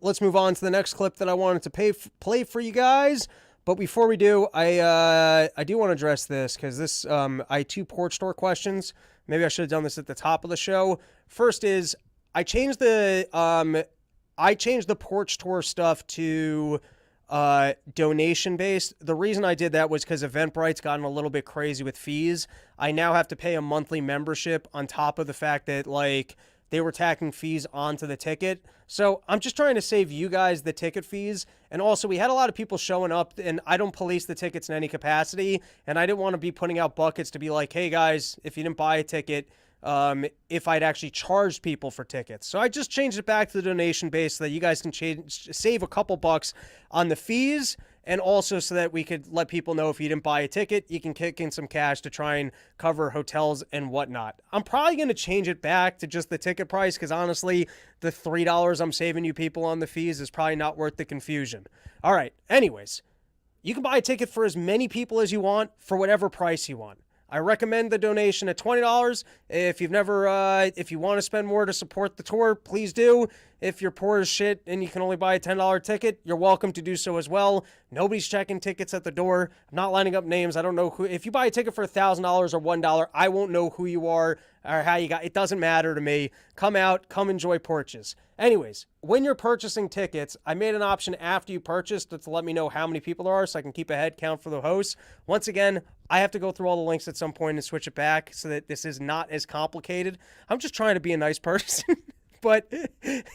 Speaker 2: Let's move on to the next clip that I wanted to play for you guys. But before we do, I do want to address this because this I had two porch store questions. Maybe I should have done this at the top of the show. First is I changed the porch tour stuff to donation based. The reason I did that was because Eventbrite's gotten a little bit crazy with fees. I now have to pay a monthly membership on top of the fact that like they were tacking fees onto the ticket. So I'm just trying to save you guys the ticket fees. And also we had a lot of people showing up and I don't police the tickets in any capacity. And I didn't want to be putting out buckets to be like, hey guys, if you didn't buy a ticket, if I'd actually charged people for tickets. So I just changed it back to the donation base so that you guys can save a couple bucks on the fees, and also so that we could let people know if you didn't buy a ticket, you can kick in some cash to try and cover hotels and whatnot. I'm probably going to change it back to just the ticket price because honestly, the $3 I'm saving you people on the fees is probably not worth the confusion. All right, anyways, you can buy a ticket for as many people as you want for whatever price you want. I recommend the donation at $20. If you want to spend more to support the tour, please do. if you're poor as shit and you can only buy a $10 ticket, you're welcome to do so as well. Nobody's checking tickets at the door. I'm not lining up names. I don't know who. If you buy a ticket for $1,000 or $1, I won't know who you are or how you got. It doesn't matter to me. Come out, come enjoy Porches. Anyways, when you're purchasing tickets, I made an option after you purchase to let me know how many people there are so I can keep a head count for the host. Once again, I have to go through all the links at some point and switch it back so that this is not as complicated. I'm just trying to be a nice person, but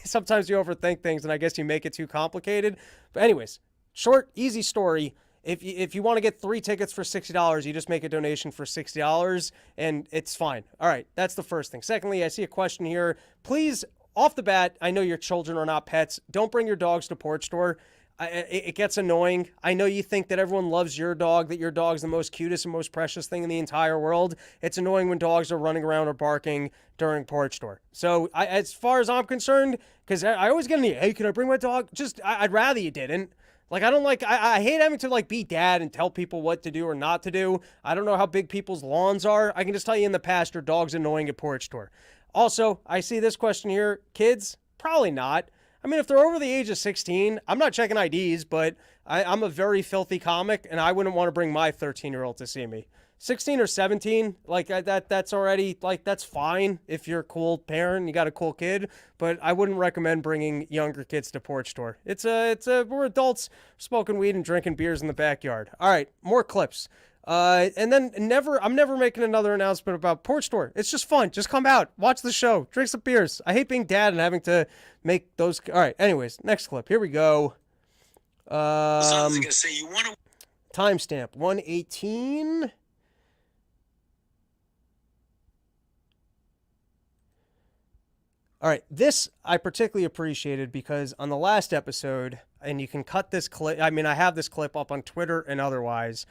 Speaker 2: sometimes you overthink things and I guess you make it too complicated. But anyways, short, easy story. If you want to get 3 tickets for $60, you just make a donation for $60 and it's fine. All right, that's the first thing. Secondly, I see a question here. Please, off the bat, I know your children are not pets. Don't bring your dogs to Porch Store. It gets annoying. I know you think that everyone loves your dog, that your dog's the most cutest and most precious thing in the entire world. It's annoying when dogs are running around or barking during Porch Store. So as far as I'm concerned, because I always get in the, hey, can I bring my dog? Just, I'd rather you didn't. Like, I don't like, I hate having to, like, be dad and tell people what to do or not to do. I don't know how big people's lawns are. I can just tell you in the past, your dog's annoying at Porch Store. Also, I see this question here. Kids? Probably not. I mean, if they're over the age of 16, I'm not checking IDs, but I'm a very filthy comic, and I wouldn't want to bring my 13-year-old to see me. 16 or 17, like that's already, like, that's fine if you're a cool parent and you got a cool kid, but I wouldn't recommend bringing younger kids to Porch Store. We're adults smoking weed and drinking beers in the backyard. All right, more clips. And then I'm never making another announcement about Porch Store. It's just fun. Just come out, watch the show, drink some beers. I hate being dad and having to make those. All right. Anyways, next clip. Here we go. Timestamp 118. All right, this I particularly appreciated because on the last episode, and you can cut this clip, I mean, I have this clip up on Twitter and otherwise,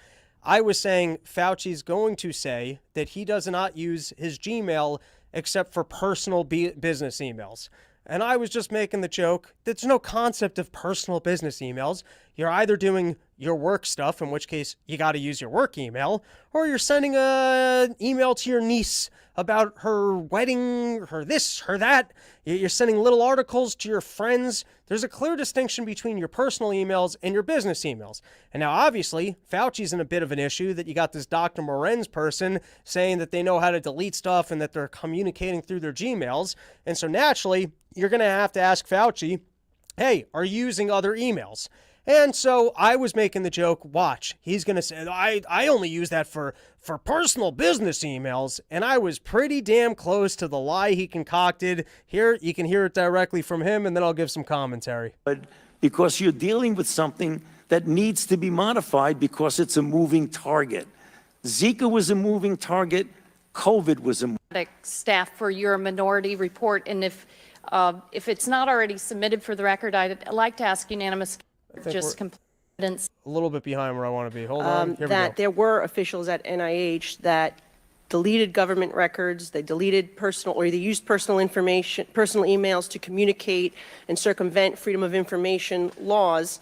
Speaker 2: I was saying Fauci's going to say that he does not use his Gmail except for personal business emails. And I was just making the joke, there's no concept of personal business emails. You're either doing your work stuff, in which case you got to use your work email, or you're sending an email to your niece about her wedding, her this, her that. You're sending little articles to your friends. There's a clear distinction between your personal emails and your business emails. And now, obviously, Fauci's in a bit of an issue that you got this Dr. Morenz person saying that they know how to delete stuff and that they're communicating through their Gmails. And so naturally, you're going to have to ask Fauci, hey, are you using other emails? And so I was making the joke, watch, he's going to say, I only use that for personal business emails. And I was pretty damn close to the lie he concocted. Here, you can hear it directly from him, and then I'll give some commentary.
Speaker 6: But because you're dealing with something that needs to be modified because it's a moving target. Zika was a moving target. COVID was a
Speaker 3: staff for your minority report. And if it's not already submitted for the record, I'd like to ask unanimous just competence.
Speaker 2: A little bit behind where I want to be. Hold on. Here we go.
Speaker 7: There were officials at NIH that deleted government records, they deleted they used personal information, personal emails to communicate and circumvent freedom of information laws.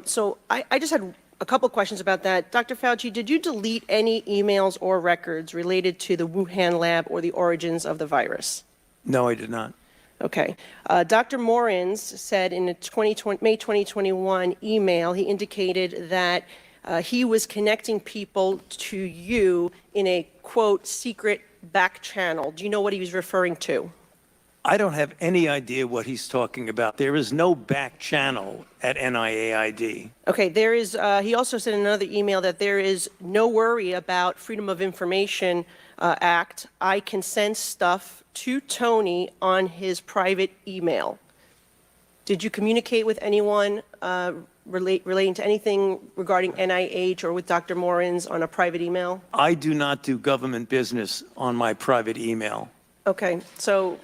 Speaker 7: So I just had a couple questions about that. Dr. Fauci, did you delete any emails or records related to the Wuhan lab or the origins of the virus?
Speaker 6: No, I did not.
Speaker 7: Okay. Dr. Morenz said in a May 2021 email, he indicated that he was connecting people to you in a, quote, secret back channel. Do you know what he was referring to?
Speaker 6: I don't have any idea what he's talking about. There is no back channel at NIAID.
Speaker 7: Okay, there is, he also said in another email that there is no worry about Freedom of Information Act. I can send stuff to Tony on his private email. Did you communicate with anyone relating to anything regarding NIH or with Dr. Morenz on a private email?
Speaker 6: I do not do government business on my private email.
Speaker 7: Okay, so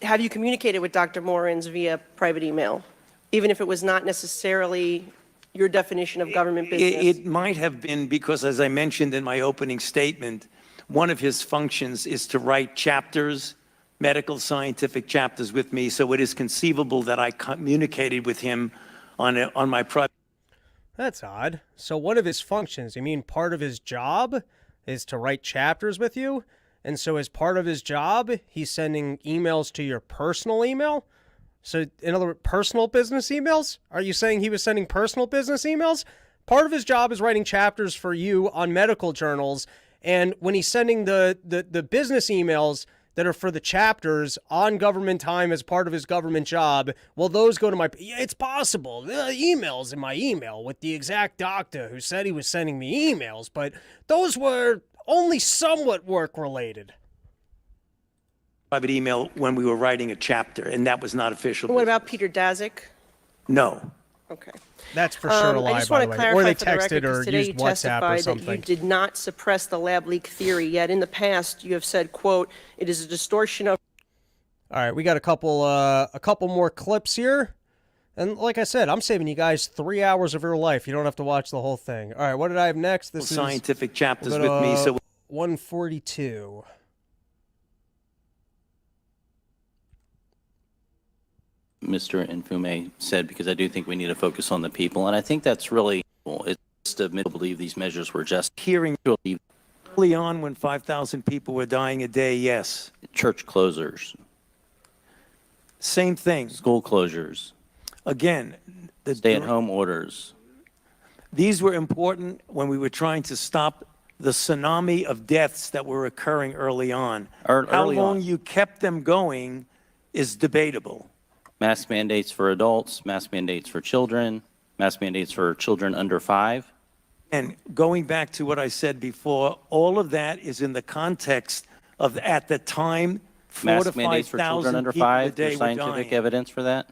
Speaker 7: have you communicated with Dr. Morenz via private email, even if it was not necessarily your definition of government business?
Speaker 6: It might have been because, as I mentioned in my opening statement, one of his functions is to write chapters, medical scientific chapters with me, so it is conceivable that I communicated with him on my private.
Speaker 2: That's odd. So one of his functions, you mean part of his job is to write chapters with you? And so as part of his job, he's sending emails to your personal email? So, in other words, personal business emails? Are you saying he was sending personal business emails? Part of his job is writing chapters for you on medical journals. And when he's sending the business emails that are for the chapters on government time as part of his government job, well, those go to my... Yeah, it's possible. The emails in my email with the exact doctor who said he was sending me emails, but those were only somewhat work-related.
Speaker 6: Private email when we were writing a chapter, and that was not official.
Speaker 7: What about Peter Daszak?
Speaker 6: No.
Speaker 7: Okay.
Speaker 2: That's for sure a lie,
Speaker 7: I just
Speaker 2: by
Speaker 7: want
Speaker 2: the
Speaker 7: to
Speaker 2: way.
Speaker 7: clarify
Speaker 2: Or they
Speaker 7: for the record,
Speaker 2: texted
Speaker 7: because
Speaker 2: or
Speaker 7: today
Speaker 2: used
Speaker 7: you
Speaker 2: WhatsApp or
Speaker 7: testified that you
Speaker 2: something.
Speaker 7: did not suppress the lab leak theory, yet in the past you have said, quote, it is a distortion of...
Speaker 2: All right, we got a couple more clips here. And like I said, I'm saving you guys 3 hours of your life. You don't have to watch the whole thing. All right, what did I have next? This is
Speaker 6: Scientific chapters with me. So
Speaker 2: 142.
Speaker 8: Mr. Infume said, because I do think we need to focus on the people, and I think that's really cool. It's to believe these measures were just
Speaker 6: hearing early on when 5,000 people were dying a day, yes.
Speaker 8: church closures,
Speaker 6: Same thing.
Speaker 8: school closures,
Speaker 6: Again,
Speaker 8: stay-at-home orders.
Speaker 6: these were important when we were trying to stop the tsunami of deaths that were occurring early on. How
Speaker 8: Early
Speaker 6: long
Speaker 8: on.
Speaker 6: you kept them going is debatable.
Speaker 8: Mask mandates for adults, mask mandates for children, mask mandates for children under 5.
Speaker 6: And going back to what I said before, all of that is in the context of, at the time, 4,000 to
Speaker 8: Mask mandates for children
Speaker 6: 5,000
Speaker 8: under
Speaker 6: people a
Speaker 8: 5.
Speaker 6: day
Speaker 8: There's
Speaker 6: were
Speaker 8: scientific
Speaker 6: dying.
Speaker 8: evidence for that.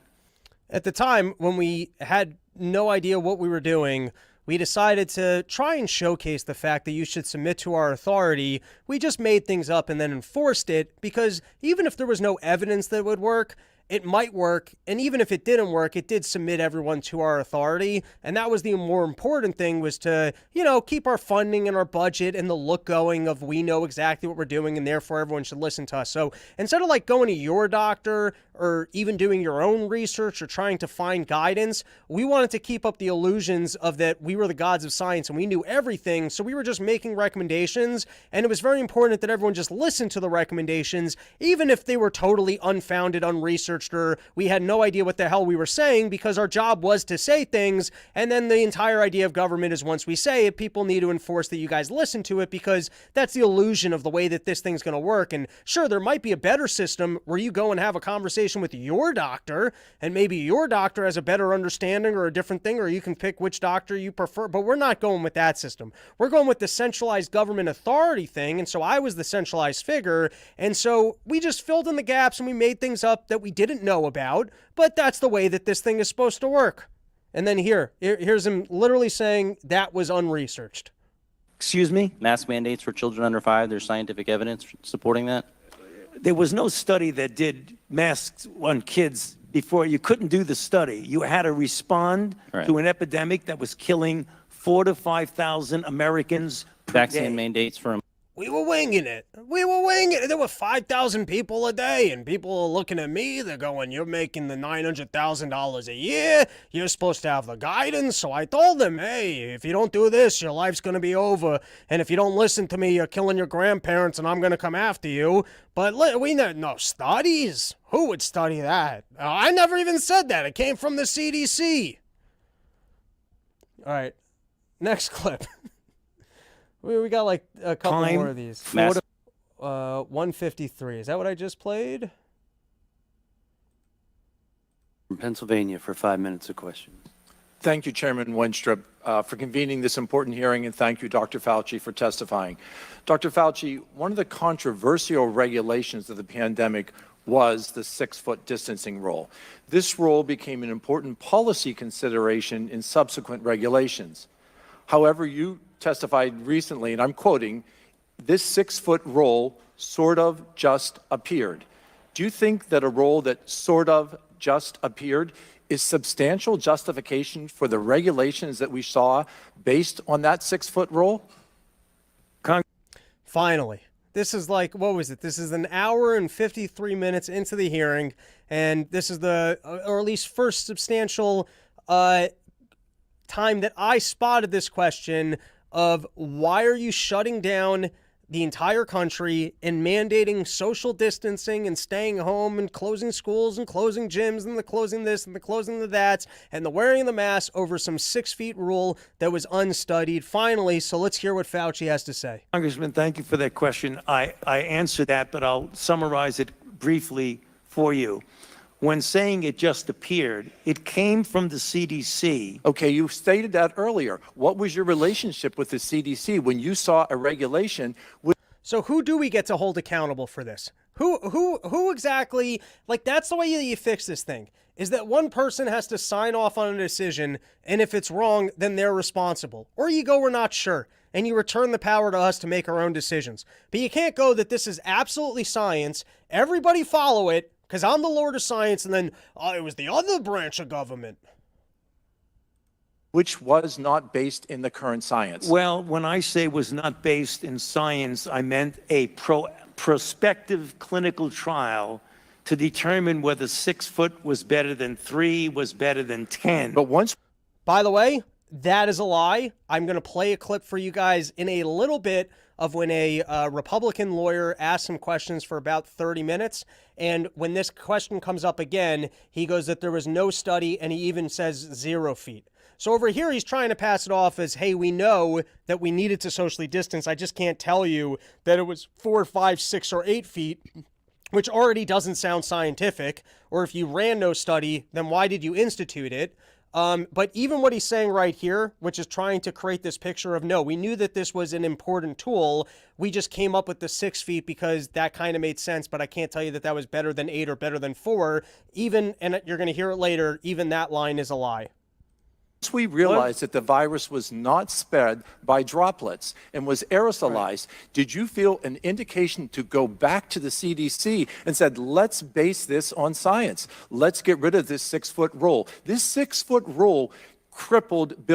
Speaker 2: At the time, when we had no idea what we were doing, we decided to try and showcase the fact that you should submit to our authority. We just made things up and then enforced it, because even if there was no evidence that it would work, it might work. And even if it didn't work, it did submit everyone to our authority. And that was the more important thing, was to, keep our funding and our budget and the look going of, we know exactly what we're doing and therefore everyone should listen to us. So instead of like going to your doctor or even doing your own research or trying to find guidance, we wanted to keep up the illusions of that we were the gods of science and we knew everything. So we were just making recommendations, and it was very important that everyone just listen to the recommendations, even if they were totally unfounded, unresearched, or we had no idea what the hell we were saying, because our job was to say things. And then the entire idea of government is, once we say it, people need to enforce that you guys listen to it, because that's the illusion of the way that this thing's going to work. And sure, there might be a better system where you go and have a conversation with your doctor, and maybe your doctor has a better understanding or a different thing, or you can pick which doctor you prefer. But we're not going with that system. We're going with the centralized government authority thing. And so I was the centralized figure. And so we just filled in the gaps and we made things up that we didn't know about. But that's the way that this thing is supposed to work. And then here's him literally saying that was unresearched.
Speaker 6: Excuse me?
Speaker 8: Mask mandates for children under 5. There's scientific evidence supporting that.
Speaker 6: There was no study that did masks on kids before. You couldn't do the study. You had to respond
Speaker 8: Right.
Speaker 6: to an epidemic that was killing 4,000 to 5,000 Americans per
Speaker 8: Vaccine
Speaker 6: day.
Speaker 8: mandates for
Speaker 2: We were winging it. There were 5,000 people a day, and people are looking at me. They're going, "You're making the $900,000 a year. You're supposed to have the guidance." So I told them, "Hey, if you don't do this, your life's going to be over. And if you don't listen to me, you're killing your grandparents, and I'm going to come after you." But we no studies. Who would study that? I never even said that. It came from the CDC. All right, next clip. We got like a couple
Speaker 6: Time
Speaker 2: more of these.
Speaker 8: mask.
Speaker 2: 153. Is that what I just played?
Speaker 9: From Pennsylvania for 5 minutes of questions.
Speaker 10: Thank you, Chairman Wenstrup, for convening this important hearing, and thank you, Dr. Fauci, for testifying. Dr. Fauci, one of the controversial regulations of the pandemic was the 6-foot distancing rule. This rule became an important policy consideration in subsequent regulations. However, you testified recently, and I'm quoting, "This 6-foot rule sort of just appeared." Do you think that a rule that sort of just appeared is substantial justification for the regulations that we saw based on that 6-foot rule?
Speaker 2: Finally. This is like, what was it? This is an hour and 53 minutes into the hearing, and this is the, or at least first substantial time that I spotted this question of, why are you shutting down the entire country in mandating social distancing and staying home and closing schools and closing gyms and the closing this and the closing the that and the wearing of the mask over some 6 feet rule that was unstudied. Finally, so let's hear what Fauci has to say.
Speaker 6: Congressman, thank you for that question. I answered that, but I'll summarize it briefly for you. When saying it just appeared, it came from the CDC.
Speaker 10: Okay, you stated that earlier. What was your relationship with the CDC when you saw a regulation?
Speaker 2: So who do we get to hold accountable for this? Who exactly, like, that's the way you fix this thing, is that one person has to sign off on a decision, and if it's wrong, then they're responsible. Or you go, we're not sure, and you return the power to us to make our own decisions. But you can't go that this is absolutely science, everybody follow it, because I'm the Lord of Science, and then it was the other branch of government.
Speaker 10: Which was not based in the current science.
Speaker 6: Well, when I say was not based in science, I meant a prospective clinical trial to determine whether 6 foot was better than 3, was better than 10.
Speaker 10: But once...
Speaker 2: By the way, that is a lie. I'm going to play a clip for you guys in a little bit of when a Republican lawyer asked some questions for about 30 minutes. And when this question comes up again, he goes that there was no study, and he even says 0 feet. So over here, he's trying to pass it off as, hey, we know that we needed to socially distance. I just can't tell you that it was 4, 5, 6, or 8 feet, which already doesn't sound scientific. Or if you ran no study, then why did you institute it? But even what he's saying right here, which is trying to create this picture of, no, we knew that this was an important tool. We just came up with the 6 feet because that kind of made sense, but I can't tell you that that was better than 8 or better than 4. Even, and you're going to hear it later, even that line is a lie.
Speaker 10: Once we realized that the virus was not spread by droplets and was aerosolized, did you feel an indication to go back to the CDC and said, let's base this on science. Let's get rid of this 6 foot rule. This 6 foot rule crippled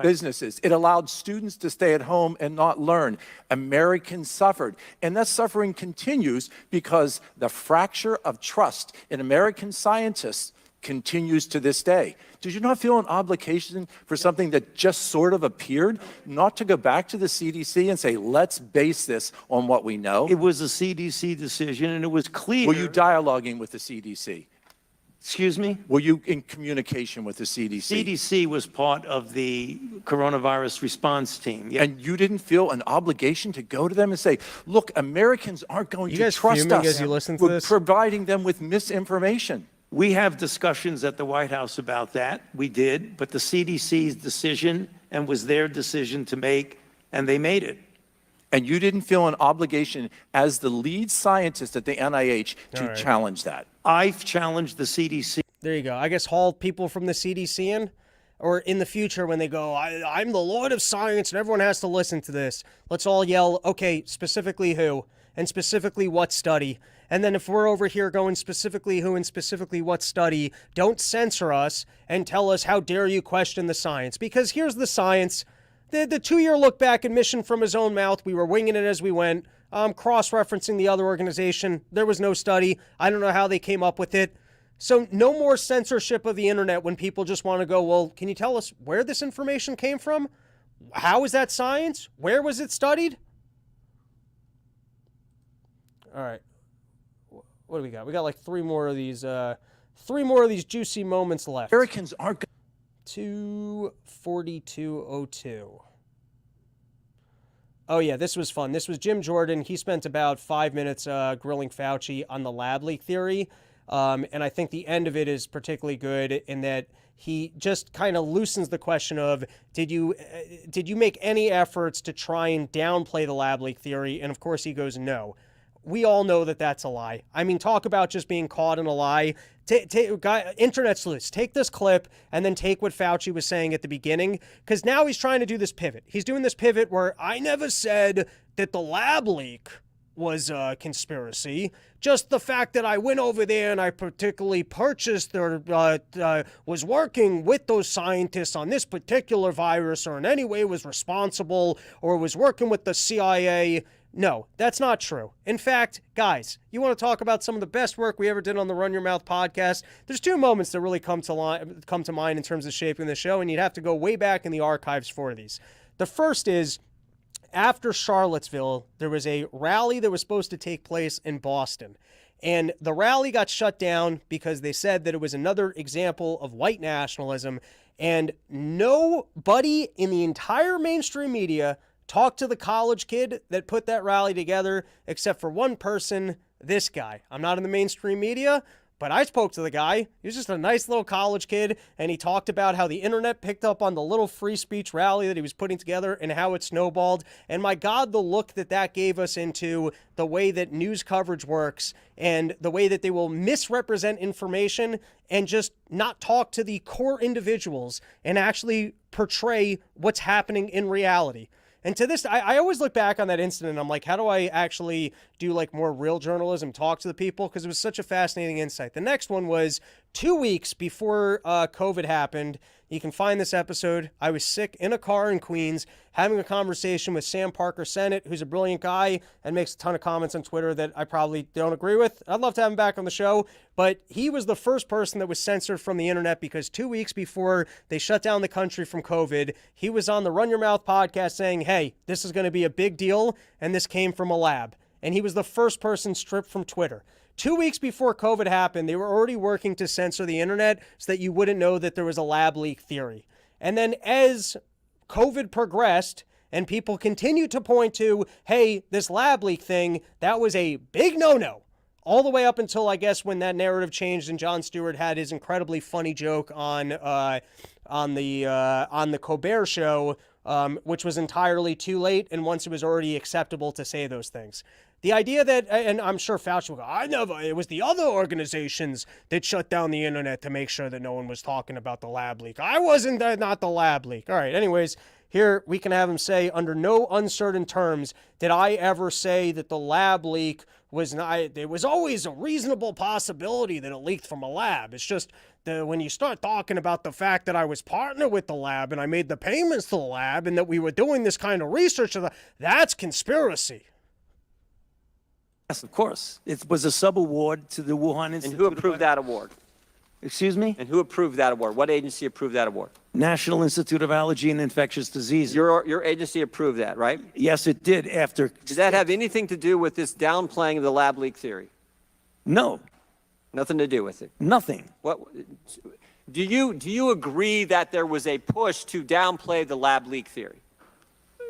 Speaker 10: businesses. It allowed students to stay at home and not learn. Americans suffered. And that suffering continues because the fracture of trust in American scientists continues to this day. Did you not feel an obligation for something that just sort of appeared, not to go back to the CDC and say, let's base this on what we know?
Speaker 6: It was a CDC decision, and it was clear.
Speaker 10: Were you dialoguing with the CDC?
Speaker 6: Excuse me?
Speaker 10: Were you in communication with the CDC?
Speaker 6: CDC was part of the coronavirus response team. Yeah.
Speaker 10: And you didn't feel an obligation to go to them and say, look, Americans aren't going to trust us.
Speaker 2: As you listen to
Speaker 10: We're
Speaker 2: this?
Speaker 10: providing them with misinformation.
Speaker 6: We have discussions at the White House about that. We did, but the CDC's decision and was their decision to make, and they made it.
Speaker 10: And you didn't feel an obligation as the lead scientist at the NIH to challenge that?
Speaker 6: I've challenged the CDC.
Speaker 2: There you go. I guess haul people from the CDC in, or in the future when they go, I'm the Lord of Science and everyone has to listen to this. Let's all yell, okay, specifically who, and specifically what study. And then if we're over here going specifically who and specifically what study, don't censor us and tell us how dare you question the science. Because here's the science. The 2-year look back admission from his own mouth, we were winging it as we went, cross-referencing the other organization. There was no study. I don't know how they came up with it. So no more censorship of the internet when people just want to go, well, can you tell us where this information came from? How is that science? Where was it studied? All right. What do we got? We got like 3 more of these juicy moments left.
Speaker 10: Americans aren't
Speaker 2: 2:42:02. Oh yeah, this was fun. This was Jim Jordan. He spent about 5 minutes grilling Fauci on the lab leak theory. And I think the end of it is particularly good in that he just kind of loosens the question of, did you make any efforts to try and downplay the lab leak theory? And of course he goes, no. We all know that that's a lie. I mean, talk about just being caught in a lie. Internet sleuths, take this clip and then take what Fauci was saying at the beginning, because now he's trying to do this pivot. He's doing this pivot where I never said that the lab leak was a conspiracy. Just the fact that I went over there and I particularly purchased or was working with those scientists on this particular virus or in any way was responsible or was working with the CIA. No, that's not true. In fact, guys, you want to talk about some of the best work we ever did on the Run Your Mouth podcast? There's 2 moments that really come to mind in terms of shaping the show, and you'd have to go way back in the archives for these. The first is after Charlottesville, there was a rally that was supposed to take place in Boston. And the rally got shut down because they said that it was another example of white nationalism. And nobody in the entire mainstream media talked to the college kid that put that rally together, except for one person, this guy. I'm not in the mainstream media, but I spoke to the guy. He was just a nice little college kid, and he talked about how the internet picked up on the little free speech rally that he was putting together and how it snowballed. And my God, the look that that gave us into the way that news coverage works and the way that they will misrepresent information and just not talk to the core individuals and actually portray what's happening in reality. And to this, I always look back on that incident and I'm like, how do I actually do like more real journalism, talk to the people? Because it was such a fascinating insight. The next one was 2 weeks before COVID happened. You can find this episode. I was sick in a car in Queens, having a conversation with Sam Parker Sennett, who's a brilliant guy and makes a ton of comments on Twitter that I probably don't agree with. I'd love to have him back on the show, but he was the first person that was censored from the internet because 2 weeks before they shut down the country from COVID, he was on the Run Your Mouth podcast saying, hey, this is going to be a big deal, and this came from a lab. And he was the first person stripped from Twitter. 2 weeks before COVID happened, they were already working to censor the internet so that you wouldn't know that there was a lab leak theory. And then as COVID progressed and people continued to point to, hey, this lab leak thing, that was a big no-no. All the way up until, I guess, when that narrative changed and Jon Stewart had his incredibly funny joke on the Colbert Show, which was entirely too late, and once it was already acceptable to say those things. The idea that, and I'm sure Fauci will go, it was the other organizations that shut down the internet to make sure that no one was talking about the lab leak. I wasn't, not the lab leak. All right, anyways, here we can have him say, under no uncertain terms, did I ever say that the lab leak was not, there was always a reasonable possibility that it leaked from a lab. It's just when you start talking about the fact that I was partnered with the lab and I made the payments to the lab and that we were doing this kind of research, that's conspiracy.
Speaker 6: Yes, of course. It was a sub-award to the Wuhan Institute.
Speaker 11: And who approved that award?
Speaker 6: Excuse me?
Speaker 11: And who approved that award? What agency approved that award?
Speaker 6: National Institute of Allergy and Infectious Diseases.
Speaker 11: Your agency approved that, right?
Speaker 6: Yes, it did after.
Speaker 11: Did that have anything to do with this downplaying of the lab leak theory?
Speaker 6: No.
Speaker 11: Nothing to do with it?
Speaker 6: Nothing.
Speaker 11: What, do you agree that there was a push to downplay the lab leak theory?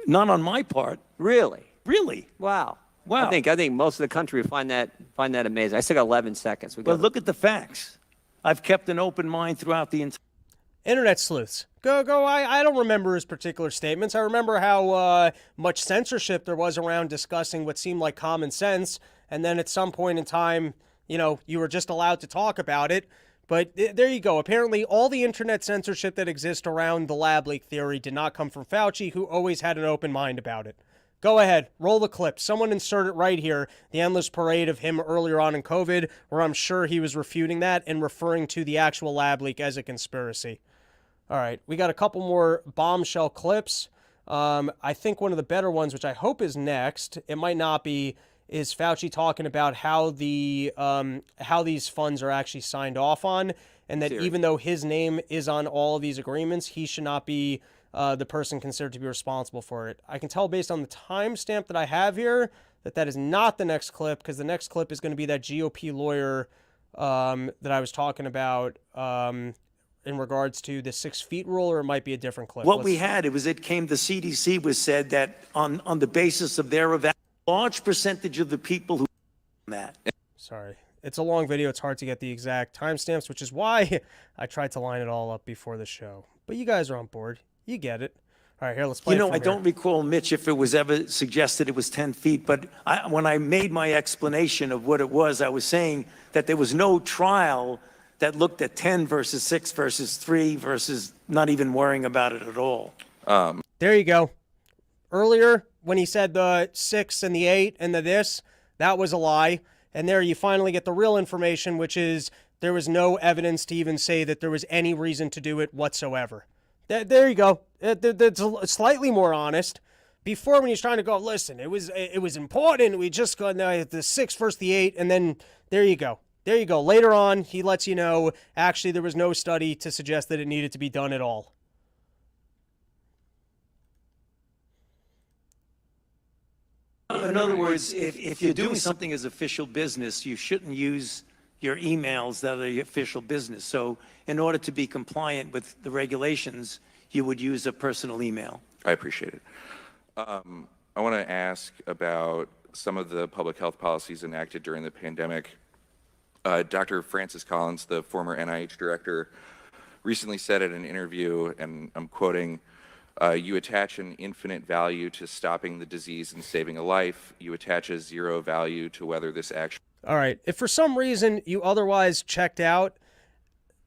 Speaker 6: Not on my part.
Speaker 11: Really?
Speaker 6: Really?
Speaker 11: Wow.
Speaker 6: Wow.
Speaker 11: I think most of the country would find that amazing. I still got 11 seconds.
Speaker 6: But look at the facts. I've kept an open mind throughout the entire.
Speaker 2: Internet sleuths. Go. I don't remember his particular statements. I remember how much censorship there was around discussing what seemed like common sense. And then at some point in time, you were just allowed to talk about it. But there you go. Apparently, all the internet censorship that exists around the lab leak theory did not come from Fauci, who always had an open mind about it. Go ahead, roll the clip. Someone insert it right here. The endless parade of him earlier on in COVID, where I'm sure he was refuting that and referring to the actual lab leak as a conspiracy. All right, we got a couple more bombshell clips. I think one of the better ones, which I hope is next, it might not be, is Fauci talking about how these funds are actually signed off on, and that even though his name is on all of these agreements, he should not be the person considered to be responsible for it. I can tell based on the timestamp that I have here that is not the next clip, because the next clip is going to be that GOP lawyer that I was talking about in regards to the 6 feet rule, or it might be a different clip.
Speaker 6: What we had, the CDC was said that on the basis of their evaluation, a large percentage of the people who that.
Speaker 2: Sorry. It's a long video. It's hard to get the exact timestamps, which is why I tried to line it all up before the show. But you guys are on board. You get it. All right, here, let's play it from
Speaker 6: I don't recall, Mitch, if it was ever suggested it was 10 feet, but when I made my explanation of what it was, I was saying that there was no trial that looked at 10 versus 6 versus 3 versus not even worrying about it at all.
Speaker 2: There you go. Earlier, when he said the 6 and the 8 and the this, that was a lie. And there you finally get the real information, which is there was no evidence to even say that there was any reason to do it whatsoever. There you go. That's slightly more honest. Before, when he's trying to go, listen, it was important. We just got the 6 versus the 8, and then there you go. There you go. Later on, he lets you know, actually, there was no study to suggest that it needed to be done at all.
Speaker 6: in other words, if you're doing something as official business, you shouldn't use your emails that are your official business. So in order to be compliant with the regulations, you would use a personal email.
Speaker 12: I appreciate it. I want to ask about some of the public health policies enacted during the pandemic. Dr. Francis Collins, the former NIH director, recently said in an interview, and I'm quoting, you attach an infinite value to stopping the disease and saving a life. You attach a zero value to whether this action...
Speaker 2: All right. If for some reason you otherwise checked out,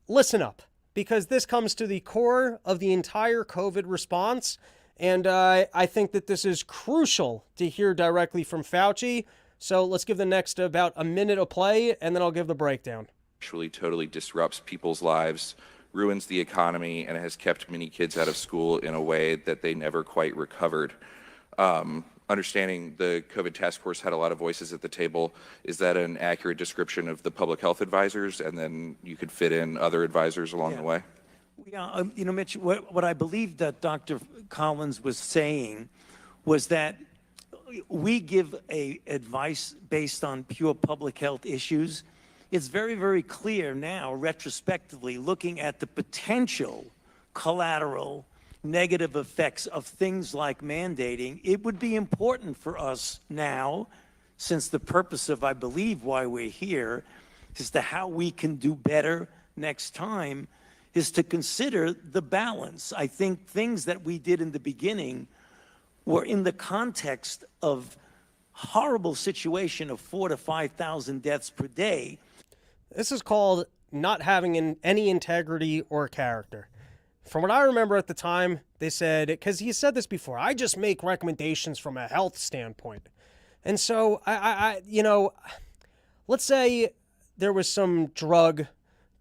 Speaker 2: listen up, because this comes to the core of the entire COVID response. And I think that this is crucial to hear directly from Fauci. So let's give the next about a minute a play, and then I'll give the breakdown.
Speaker 12: Actually totally disrupts people's lives, ruins the economy, and has kept many kids out of school in a way that they never quite recovered. Understanding the COVID task force had a lot of voices at the table, is that an accurate description of the public health advisors, and then you could fit in other advisors along the way?
Speaker 6: Yeah, Mitch, what I believe that Dr. Collins was saying was that we give advice based on pure public health issues. It's very, very clear now, retrospectively, looking at the potential collateral negative effects of things like mandating. It would be important for us now, since the purpose of, I believe, why we're here, is to how we can do better next time, is to consider the balance. I think things that we did in the beginning were in the context of horrible situation of 4,000 to 5,000 deaths per day.
Speaker 2: This is called not having any integrity or character. From what I remember at the time, they said, because he said this before, I just make recommendations from a health standpoint. And so, let's say there was some drug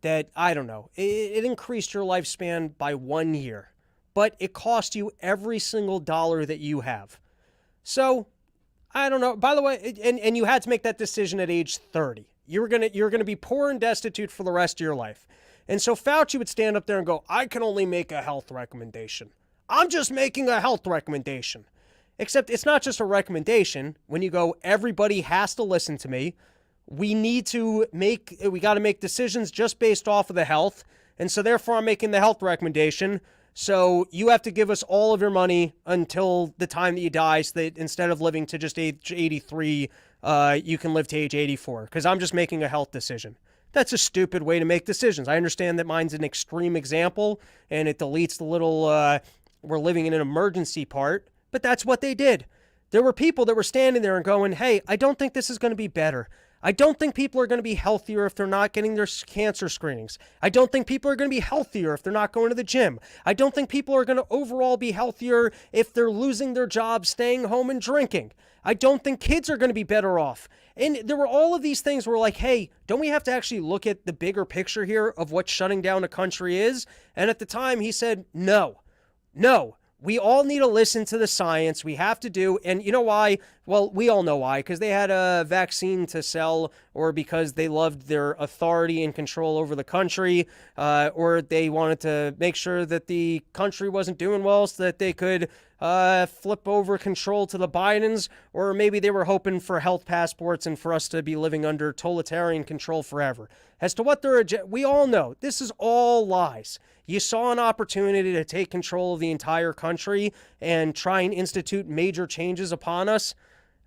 Speaker 2: that, I don't know, it increased your lifespan by 1 year, but it cost you every single dollar that you have. So, I don't know, by the way, and you had to make that decision at age 30. You're gonna be poor and destitute for the rest of your life. And so Fauci would stand up there and go, I can only make a health recommendation. I'm just making a health recommendation. Except it's not just a recommendation. When you go, everybody has to listen to me. We got to make decisions just based off of the health. And so therefore I'm making the health recommendation. So you have to give us all of your money until the time that you die, so that instead of living to just age 83, you can live to age 84. Because I'm just making a health decision. That's a stupid way to make decisions. I understand that mine's an extreme example, and it deletes the little, we're living in an emergency part, but that's what they did. There were people that were standing there and going, hey, I don't think this is going to be better. I don't think people are going to be healthier if they're not getting their cancer screenings. I don't think people are going to be healthier if they're not going to the gym. I don't think people are going to overall be healthier if they're losing their jobs, staying home and drinking. I don't think kids are going to be better off. And there were all of these things where like, hey, don't we have to actually look at the bigger picture here of what shutting down a country is? And at the time he said, no, we all need to listen to the science. We have to do. And you know why? Well, we all know why, because they had a vaccine to sell, or because they loved their authority and control over the country, or they wanted to make sure that the country wasn't doing well so that they could flip over control to the Bidens, or maybe they were hoping for health passports and for us to be living under totalitarian control forever. As to what we all know, this is all lies. You saw an opportunity to take control of the entire country and try and institute major changes upon us,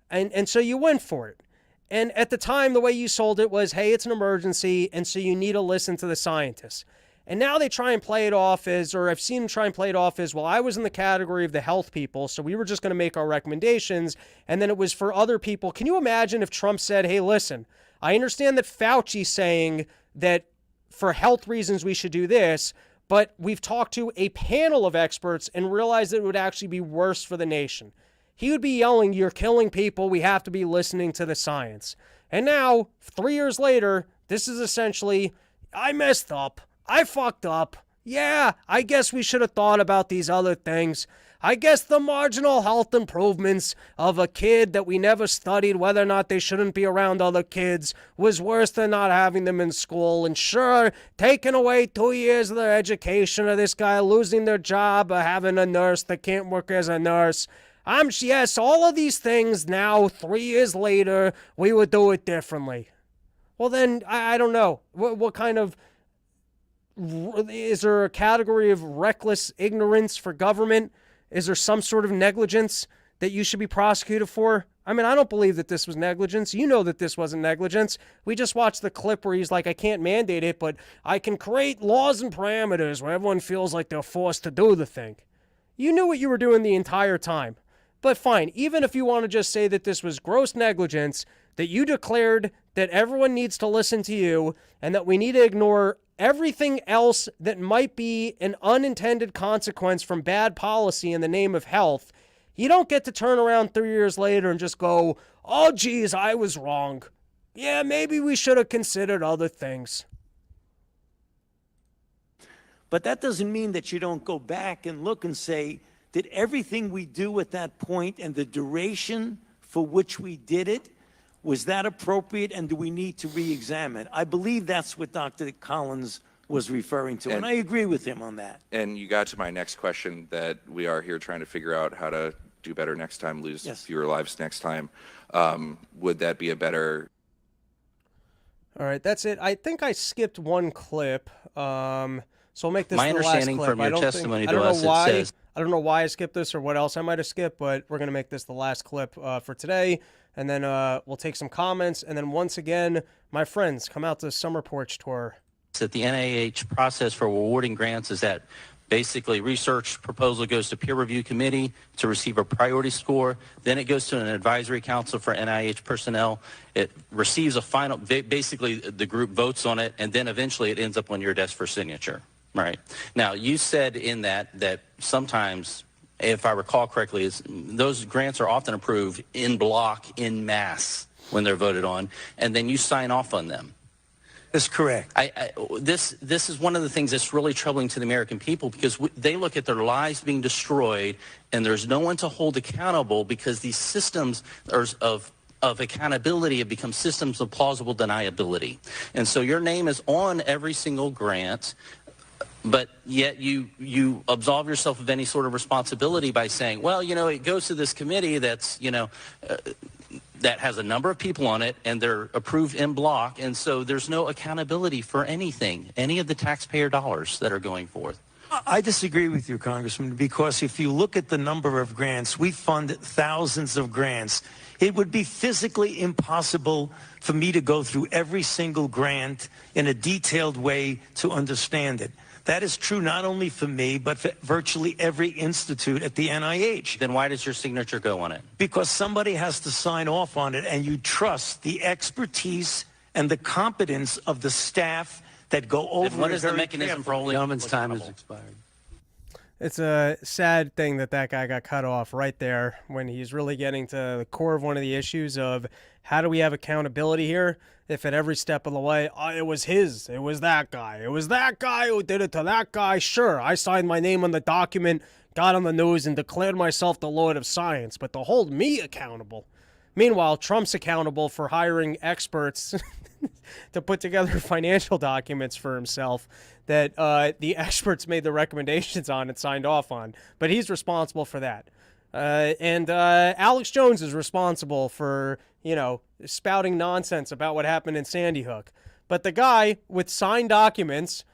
Speaker 2: and so you went for it. And at the time, the way you sold it was, hey, it's an emergency, and so you need to listen to the scientists. And now they try and play it off as, or I've seen them try and play it off as, well, I was in the category of the health people, so we were just going to make our recommendations, and then it was for other people. Can you imagine if Trump said, hey, listen, I understand that Fauci's saying that for health reasons we should do this, but we've talked to a panel of experts and realized that it would actually be worse for the nation. He would be yelling, you're killing people, we have to be listening to the science. And now, 3 years later, this is essentially, I messed up. I fucked up. Yeah, I guess we should have thought about these other things. I guess the marginal health improvements of a kid that we never studied whether or not they shouldn't be around other kids was worse than not having them in school. And sure, taking away 2 years of their education, or this guy losing their job, or having a nurse that can't work as a nurse. Yes, all of these things now, 3 years later, we would do it differently. Well, then, I don't know. What kind of... Is there a category of reckless ignorance for government? Is there some sort of negligence that you should be prosecuted for? I mean, I don't believe that this was negligence. You know that this wasn't negligence. We just watched the clip where he's like, I can't mandate it, but I can create laws and parameters where everyone feels like they're forced to do the thing. You knew what you were doing the entire time. But fine, even if you want to just say that this was gross negligence, that you declared that everyone needs to listen to you and that we need to ignore everything else that might be an unintended consequence from bad policy in the name of health, you don't get to turn around 3 years later and just go, oh, geez, I was wrong. Yeah, maybe we should have considered other things.
Speaker 6: But that doesn't mean that you don't go back and look and say, did everything we do at that point and the duration for which we did it, was that appropriate, and do we need to re-examine? I believe that's what Dr. Collins was referring to, and I agree with him on that.
Speaker 12: And you got to my next question, that we are here trying to figure out how to do better next time, lose fewer lives next time. Would that be a better...
Speaker 2: All right, that's it. I think I skipped one clip, so I'll make this
Speaker 8: My
Speaker 2: the last
Speaker 8: understanding
Speaker 2: clip.
Speaker 8: from your testimony to us, it says...
Speaker 2: I don't know why I skipped this or what else I might have skipped, but we're going to make this the last clip for today, and then we'll take some comments, and then once again, my friends, come out to the summer porch tour.
Speaker 8: That the NIH process for awarding grants is that basically research proposal goes to peer review committee to receive a priority score. Then it goes to an advisory council for NIH personnel. It receives a final, basically the group votes on it, and then eventually it ends up on your desk for signature. Right. Now, you said in that sometimes, if I recall correctly, those grants are often approved in block, in mass, when they're voted on, and then you sign off on them.
Speaker 6: That's correct.
Speaker 8: This is one of the things that's really troubling to the American people, because they look at their lives being destroyed, and there's no one to hold accountable, because these systems of accountability have become systems of plausible deniability. And so your name is on every single grant, but yet you absolve yourself of any sort of responsibility by saying, well, it goes to this committee that's, that has a number of people on it, and they're approved in block, and so there's no accountability for anything, any of the taxpayer dollars that are going forth.
Speaker 6: I disagree with you, Congressman, because if you look at the number of grants, we fund thousands of grants. It would be physically impossible for me to go through every single grant in a detailed way to understand it. That is true not only for me, but for virtually every institute at the NIH.
Speaker 8: Then why does your signature go on it?
Speaker 6: Because somebody has to sign off on it, and you trust the expertise and the competence of the staff that go over it.
Speaker 8: And what is the mechanism for holding?
Speaker 9: Gentleman's time has expired.
Speaker 2: It's a sad thing that guy got cut off right there when he's really getting to the core of one of the issues of how do we have accountability here if at every step of the way, it was that guy who did it to that guy. Sure, I signed my name on the document, got on the news, and declared myself the Lord of Science, but to hold me accountable. Meanwhile, Trump's accountable for hiring experts to put together financial documents for himself that the experts made the recommendations on and signed off on. But he's responsible for that. And Alex Jones is responsible for, spouting nonsense about what happened in Sandy Hook. But the guy with signed documents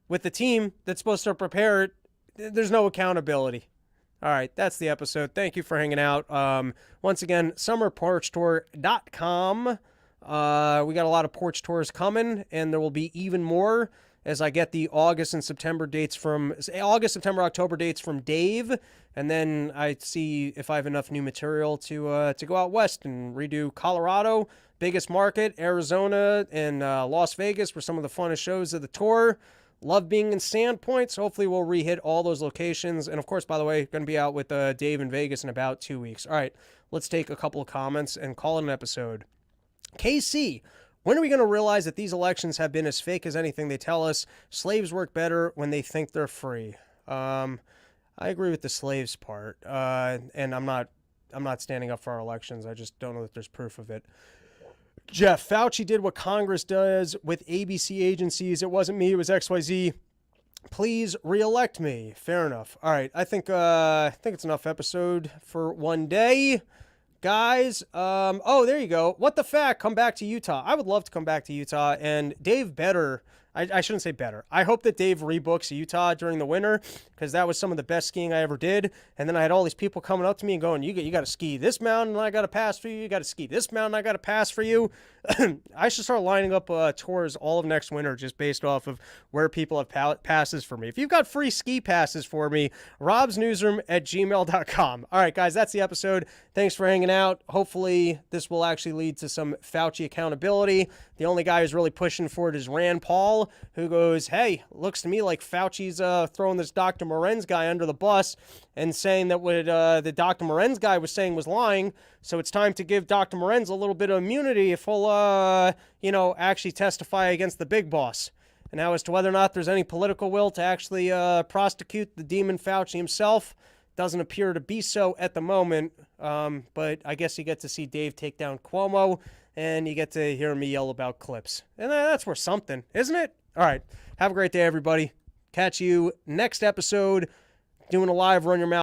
Speaker 2: with the team that's supposed to prepare it, there's no accountability. All right, that's the episode. Thank you for hanging out. Once again, summerporchtour.com. We got a lot of porch tours coming, and there will be even more as I get the August, September, October dates from Dave, and then I see if I have enough new material to go out west and redo Colorado, biggest market, Arizona, and Las Vegas were some of the funnest shows of the tour. Love being in Sandpoint, so hopefully we'll re-hit all those locations. And, of course, by the way, going to be out with Dave in Vegas in about 2 weeks. All right, let's take a couple of comments and call it an episode. KC, when are we going to realize that these elections have been as fake as anything they tell us? Slaves work better when they think they're free. I agree with the slaves part, and I'm not standing up for our elections. I just don't know that there's proof of it. Jeff, Fauci did what Congress does with ABC agencies. It wasn't me, it was XYZ. please reelect me. Fair enough. All right, I think it's enough episode for one day. Guys, oh, there you go. What the fact? Come back to Utah. I would love to come back to Utah, and Dave better. I shouldn't say better. I hope that Dave rebooks Utah during the winter, because that was some of the best skiing I ever did. And then I had all these people coming up to me and going, you got to ski this mountain, I got to pass for you. You got to ski this mountain, I got to pass for you. I should start lining up tours all of next winter just based off of where people have passes for me. If you've got free ski passes for me, robsnewsroom@gmail.com. All right, guys, that's the episode. Thanks for hanging out. Hopefully this will actually lead to some Fauci accountability. The only guy who's really pushing for it is Rand Paul, who goes, hey, looks to me like Fauci's throwing this Dr. Morenz guy under the bus and saying that what the Dr. Morenz guy was saying was lying. So it's time to give Dr. Morenz a little bit of immunity if he'll, actually testify against the big boss. And now as to whether or not there's any political will to actually prosecute the demon Fauci himself, doesn't appear to be so at the moment. But I guess you get to see Dave take down Cuomo, and you get to hear me yell about clips. And that's worth something, isn't it? All right. Have a great day, everybody. Catch you next episode doing a live Run Your Mouth.